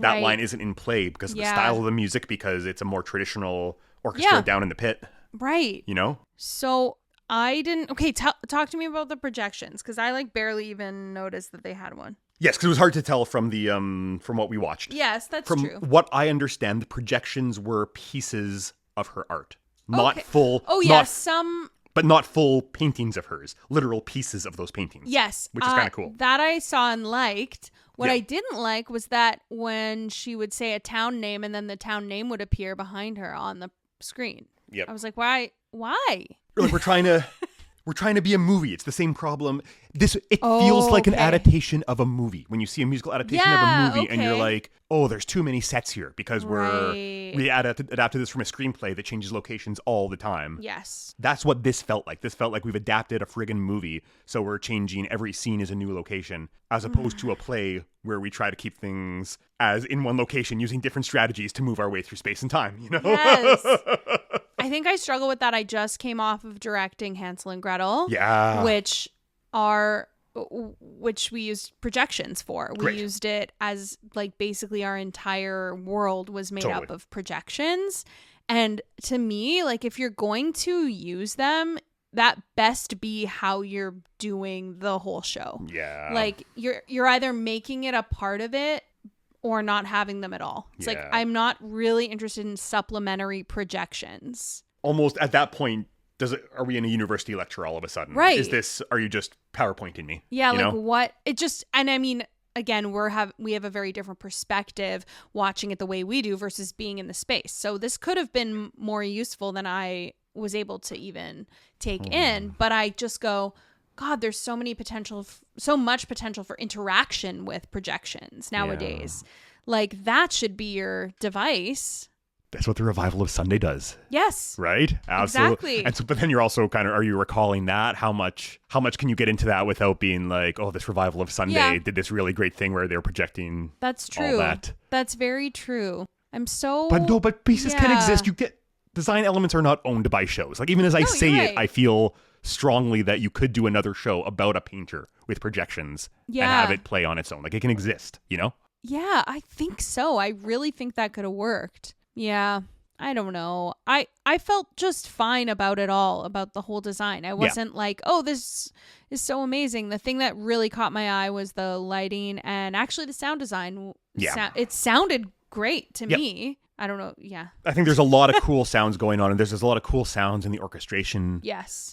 line isn't in play because of the style of the music, because it's a more traditional orchestra down in the pit. Right. You know? So... I didn't... Okay, talk to me about the projections, because I, like, barely even noticed that they had one. Yes, because it was hard to tell from the from what we watched. Yes, that's true. From what I understand, the projections were pieces of her art. Not full... Oh, yeah, some... But not full paintings of hers. Literal pieces of those paintings. Yes. Which is kind of cool. That I saw and liked. What I didn't like was that when she would say a town name and then the town name would appear behind her on the screen. Yep. I was like, why? Like, we're trying to be a movie. It's the same problem. It feels like an adaptation of a movie. When you see a musical adaptation of a movie and you're like, oh, there's too many sets here because we adapted this from a screenplay that changes locations all the time. Yes. That's what this felt like. This felt like we've adapted a friggin' movie, so we're changing every scene as a new location, as opposed to a play where we try to keep things as in one location using different strategies to move our way through space and time, you know? Yes. I think I struggle with that. I just came off of directing Hansel and Gretel. Yeah. Which which we used projections for. We Great. used it as like basically our entire world was made up of projections. And to me, like if you're going to use them, that best be how you're doing the whole show. Yeah. Like you're either making it a part of it or not having them at all. It's like I'm not really interested in supplementary projections. Almost at that point, are we in a university lecture all of a sudden? Right. Are you just PowerPointing me? Yeah, you like know? what it just, and I mean, again, we have a very different perspective watching it the way we do versus being in the space. So this could have been more useful than I was able to even take in, but I just go, God, there's so much potential for interaction with projections nowadays. Yeah. Like that should be your device. That's what the revival of Sunday does. Yes. Right? Absolutely. Exactly. And so, but then you're also are you recalling that? How much can you get into that without being like, oh, this revival of Sunday did this really great thing where they're projecting That's true. all that. That's very true. But pieces can exist. Design elements are not owned by shows. Like even as I say it, I feel strongly that you could do another show about a painter with projections and have it play on its own. Like it can exist, you know? Yeah, I think so. I really think that could have worked. Yeah, I don't know. I felt just fine about it all, about the whole design. I wasn't like, oh, this is so amazing. The thing that really caught my eye was the lighting and actually the sound design. Yeah. It sounded great to me. I don't know. Yeah. I think there's a lot of cool sounds going on, and there's a lot of cool sounds in the orchestration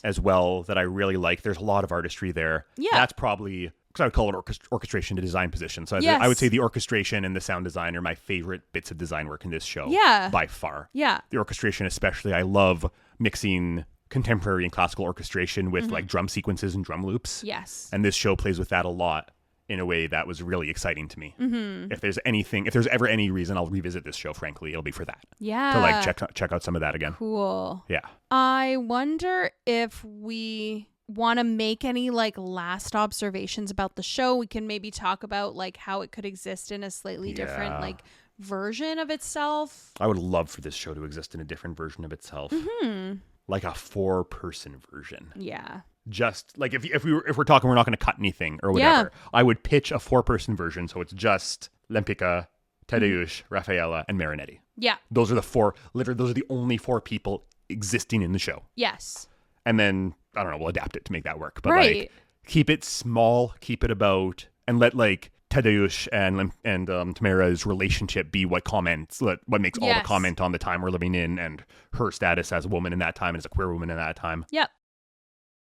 as well that I really like. There's a lot of artistry there. Yeah. That's probably, because I would call it orchestration to design position. So I would say the orchestration and the sound design are my favorite bits of design work in this show by far. Yeah. The orchestration especially, I love mixing contemporary and classical orchestration with like drum sequences and drum loops. Yes. And this show plays with that a lot in a way that was really exciting to me. Mm-hmm. If there's ever any reason I'll revisit this show, frankly, it'll be for that. Yeah. To like check out some of that again. Cool. Yeah. I wonder if we want to make any like last observations about the show. We can maybe talk about like how it could exist in a slightly different like version of itself. I would love for this show to exist in a different version of itself. Mm-hmm. Like a 4-person version. Yeah. Just like if we're talking, we're not going to cut anything or whatever. Yeah. I would pitch a 4-person version, so it's just Lempicka, Tadeusz, Raffaella, and Marinetti. Yeah, those are the only 4 people existing in the show. Yes, and then I don't know, we'll adapt it to make that work. But like, keep it small, keep it about, and let like Tadeusz and Tamara's relationship be what makes all the comment on the time we're living in and her status as a woman in that time and as a queer woman in that time. Yep.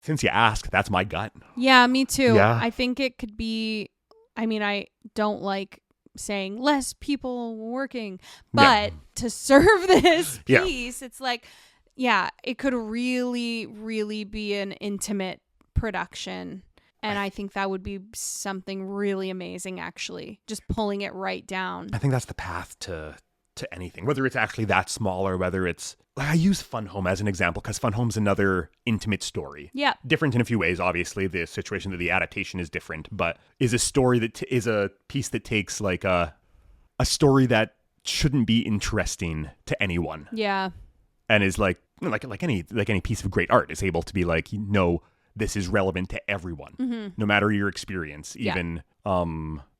Since you ask, that's my gut. Yeah, me too. Yeah. I think it could be, I mean, I don't like saying less people working, but to serve this piece, it's like, it could really, really be an intimate production. And I think that would be something really amazing, actually, just pulling it right down. I think that's the path to anything, whether it's actually that small or whether it's, I use Fun Home as an example because Fun Home's another intimate story. Yeah. Different in a few ways, obviously. The situation that the adaptation is different, but is a story that is a piece that takes like a story that shouldn't be interesting to anyone. Yeah. And is like any piece of great art is able to be like, this is relevant to everyone, no matter your experience. Even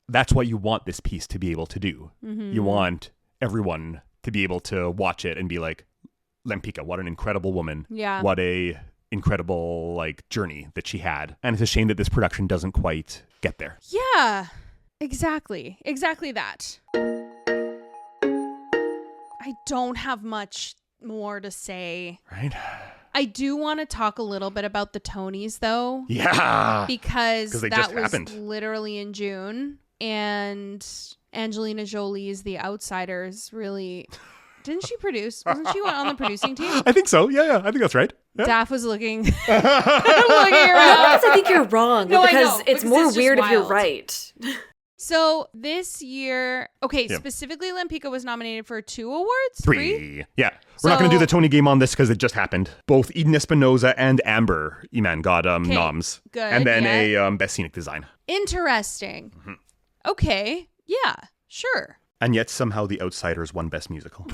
that's what you want this piece to be able to do. Mm-hmm. You want everyone to be able to watch it and be like, Lempicka, what an incredible woman. Yeah. What a incredible like journey that she had. And it's a shame that this production doesn't quite get there. Yeah, exactly. Exactly that. I don't have much more to say. Right. I do want to talk a little bit about the Tonys though. Yeah. Because that was literally in June. And Angelina Jolie's The Outsiders really... Didn't she produce? Wasn't she on the producing team? I think so. Yeah. I think that's right. Yeah. Daff was looking around. I think you're wrong. No, because it's more weird if you're right. So this year, specifically Lempicka was nominated for 2 awards? 3? Yeah. We're not going to do the Tony game on this because it just happened. Both Eden Espinosa and Amber Iman got noms. Good. And then a Best Scenic Design. Interesting. Mm-hmm. Okay. Yeah, sure. And yet somehow The Outsiders won Best Musical.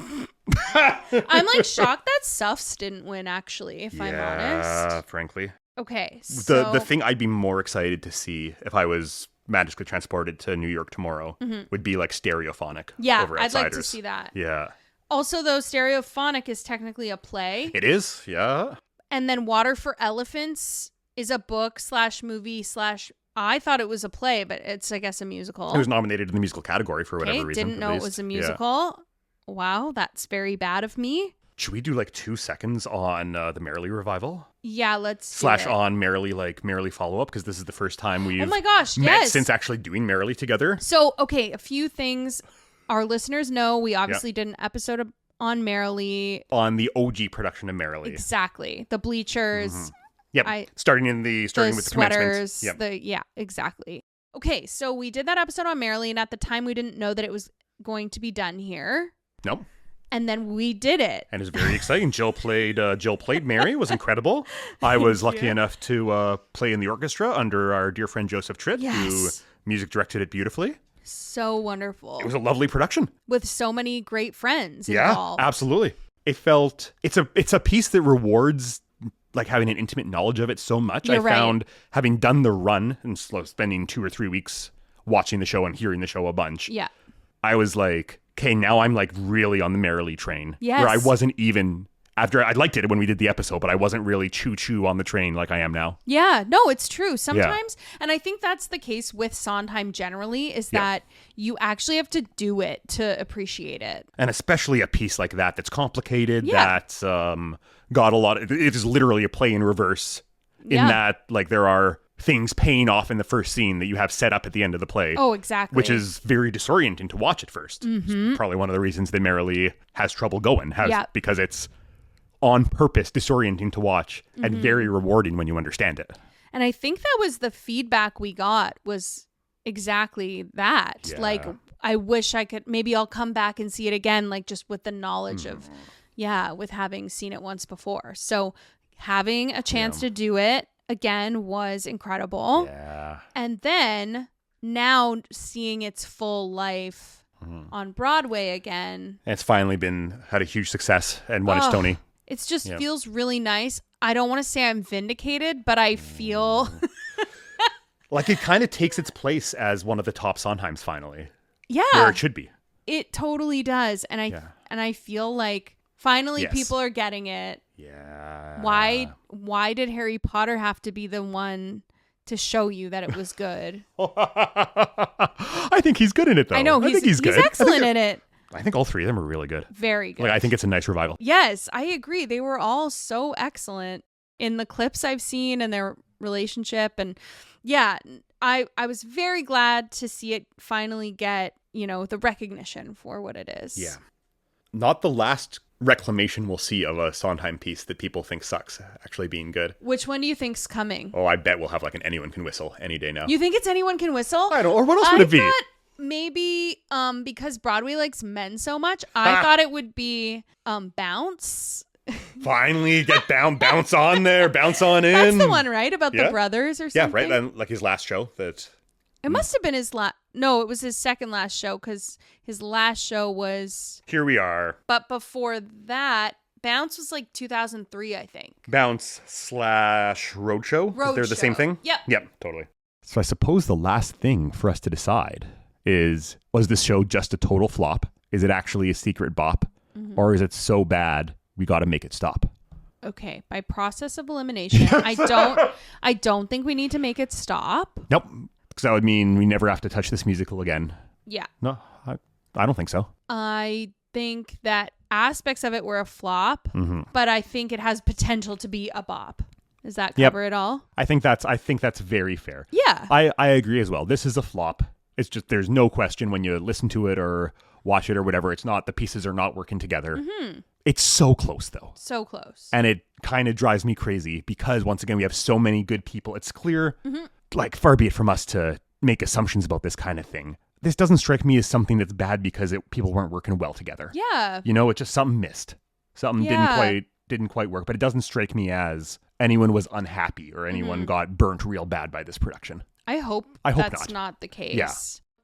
I'm like shocked that Suffs didn't win, actually, if I'm honest. Frankly. Okay, so the thing I'd be more excited to see if I was magically transported to New York tomorrow would be like Stereophonic. Yeah, over I'd like Outsiders. to see that. Yeah. Also, though, Stereophonic is technically a play. It is, yeah. And then Water for Elephants is a book / movie / I thought it was a play, but it's, I guess, a musical. It was nominated in the musical category for whatever reason. Didn't know it was a musical. Yeah. Wow, that's very bad of me. Should we do like 2 seconds on the Merrily revival? Yeah, let's / on Merrily, like Merrily follow-up, because this is the first time we've met since actually doing Merrily together. So, okay, a few things our listeners know. We obviously did an episode on Merrily. On the OG production of Merrily. Exactly. The bleachers. Mm-hmm. Yep. Starting with the sweaters. Yep. Yeah, exactly. Okay, so we did that episode on Merrily, and at the time we didn't know that it was going to be done here. Nope. And then we did it. And it was very exciting. Jill played Mary. It was incredible. I was lucky enough to play in the orchestra under our dear friend Joseph Tritt, who music directed it beautifully. So wonderful. It was a lovely production. With so many great friends involved. Yeah, absolutely. It felt, it's a piece that rewards like having an intimate knowledge of it so much. I found having done the run and spending 2 or 3 weeks watching the show and hearing the show a bunch. Yeah. I was like, okay, now I'm like really on the Merrily train. Yes. Where I wasn't even, after I liked it when we did the episode, but I wasn't really choo-choo on the train like I am now. Yeah, no, it's true. Sometimes, and I think that's the case with Sondheim generally, is that you actually have to do it to appreciate it. And especially a piece like that that's complicated, that's got a lot of, it is literally a play in reverse in that like there are things paying off in the first scene that you have set up at the end of the play. Oh, exactly. Which is very disorienting to watch at first. Mm-hmm. It's probably one of the reasons that Merrily has trouble going, because it's on purpose disorienting to watch and very rewarding when you understand it. And I think that was the feedback we got, was exactly that. Yeah. Like, I wish I could, maybe I'll come back and see it again, like just with the knowledge of, with having seen it once before. So having a chance to do it again was incredible. Yeah. And then now seeing its full life on Broadway again. And it's finally had a huge success and won its Tony. It just feels really nice. I don't want to say I'm vindicated, but I feel like it kind of takes its place as one of the top Sondheims finally. Yeah. Where it should be. It totally does. And I feel like finally people are getting it. Yeah. Why did Harry Potter have to be the one to show you that it was good? I think he's good in it, though. I know. I think he's good. He's excellent in it. I think all 3 of them are really good. Very good. Like, I think it's a nice revival. Yes, I agree. They were all so excellent in the clips I've seen and their relationship. And I was very glad to see it finally get, the recognition for what it is. Yeah. Not the last reclamation we'll see of a Sondheim piece that people think sucks actually being good. Which one do you think's coming? Oh, I bet we'll have like an Anyone Can Whistle any day now. You think it's Anyone Can Whistle? I don't know. Or what else would it be? Maybe because Broadway likes men so much, I thought it would be Bounce. Finally, get bounce on there, bounce on in. That's the one, right? About the brothers or something? Yeah, right. Then, like his last show. It must have been his last. No, it was his second last show because his last show was Here We Are. But before that, Bounce was like 2003, I think. Bounce / Roadshow. They're the same thing? Yep, totally. So I suppose the last thing for us to decide is, was this show just a total flop? Is it actually a secret bop? Or is it so bad we got to make it stop? Okay, by process of elimination, I don't think we need to make it stop. Nope. Because that would mean we never have to touch this musical again. Yeah. No, I don't think so. I think that aspects of it were a flop, but I think it has potential to be a bop. Does that cover it all? I think that's very fair. Yeah. I agree as well. This is a flop. It's just, there's no question when you listen to it or watch it or whatever, the pieces are not working together. It's so close though. So close. And it kind of drives me crazy because once again, we have so many good people. It's clear, like far be it from us to make assumptions about this kind of thing. This doesn't strike me as something that's bad because people weren't working well together. Yeah. It's just something missed. Something didn't quite work, but it doesn't strike me as anyone was unhappy or anyone got burnt real bad by this production. I hope that's not the case. Yeah.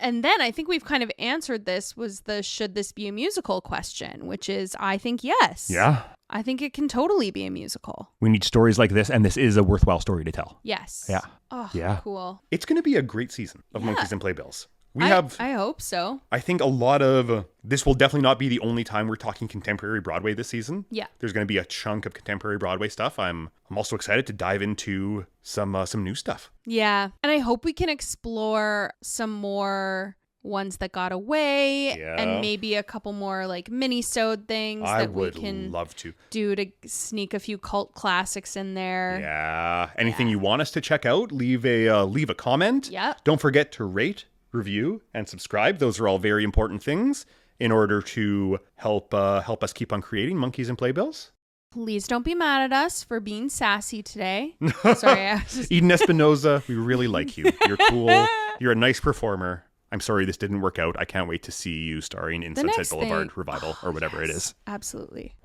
And then I think we've kind of answered this, was the should this be a musical question, which is I think yes. Yeah. I think it can totally be a musical. We need stories like this, and this is a worthwhile story to tell. Yes. Yeah. Oh, yeah. Cool. It's going to be a great season of Monkeys and Playbills. I hope so. I think a lot of this will definitely not be the only time we're talking contemporary Broadway this season. Yeah. There's going to be a chunk of contemporary Broadway stuff. I'm also excited to dive into some new stuff. Yeah. And I hope we can explore some more ones that got away and maybe a couple more like mini-sode things we can love to do to sneak a few cult classics in there. Yeah. Anything you want us to check out, leave a comment. Yeah. Don't forget to rate, review, and subscribe. Those are all very important things in order to help us keep on creating Monkeys and Playbills. Please don't be mad at us for being sassy today. Sorry. Eden Espinosa, we really like you. You're cool. You're a nice performer. I'm sorry this didn't work out. I can't wait to see you starring in Sunset Boulevard Revival or whatever it is. Absolutely.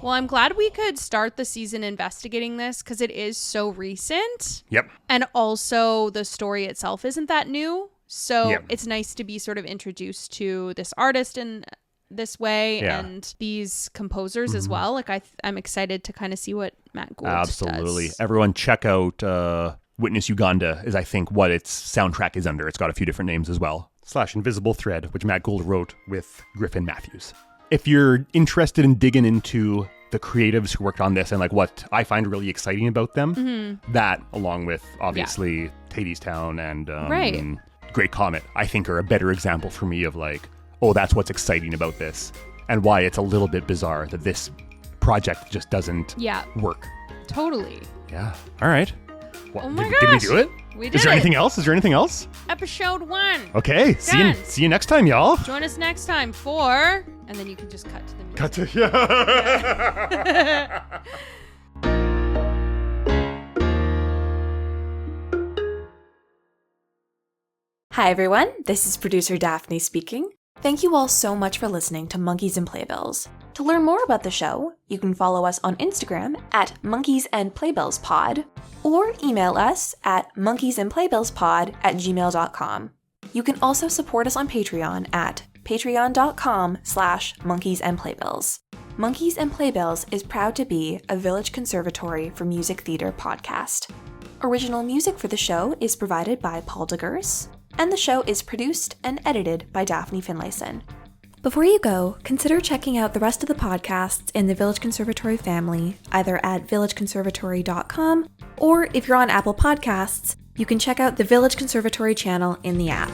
Well, I'm glad we could start the season investigating this because it is so recent. Yep. And also the story itself isn't that new. So it's nice to be sort of introduced to this artist in this way and these composers as well. Like I'm excited to kind of see what Matt Gould does. Everyone check out Witness Uganda is I think what its soundtrack is under. It's got a few different names as well. / Invisible Thread, which Matt Gould wrote with Griffin Matthews. If you're interested in digging into the creatives who worked on this and like what I find really exciting about them, that along with obviously Hadestown and Great Comet, I think are a better example for me of like, oh, that's what's exciting about this and why it's a little bit bizarre that this project just doesn't work. Totally. Yeah. All right. Well, oh my gosh. Did we do it? We did. Is there anything else? Is there anything else? Episode 1. Okay. See you next time, y'all. Join us next time for... And then you can just cut to the music. Cut to... Yeah. Hi, everyone. This is producer Daphne speaking. Thank you all so much for listening to Monkeys and Playbills. To learn more about the show, you can follow us on Instagram at monkeysandplaybillspod or email us at monkeysandplaybillspod@gmail.com. You can also support us on Patreon at patreon.com/monkeysandplaybills. Monkeys and Playbills is proud to be a Village Conservatory for Music Theater podcast. Original music for the show is provided by Paul DeGurse, and the show is produced and edited by Daphne Finlayson. Before you go, consider checking out the rest of the podcasts in the Village Conservatory family, either at villageconservatory.com, or if you're on Apple Podcasts, you can check out the Village Conservatory channel in the app.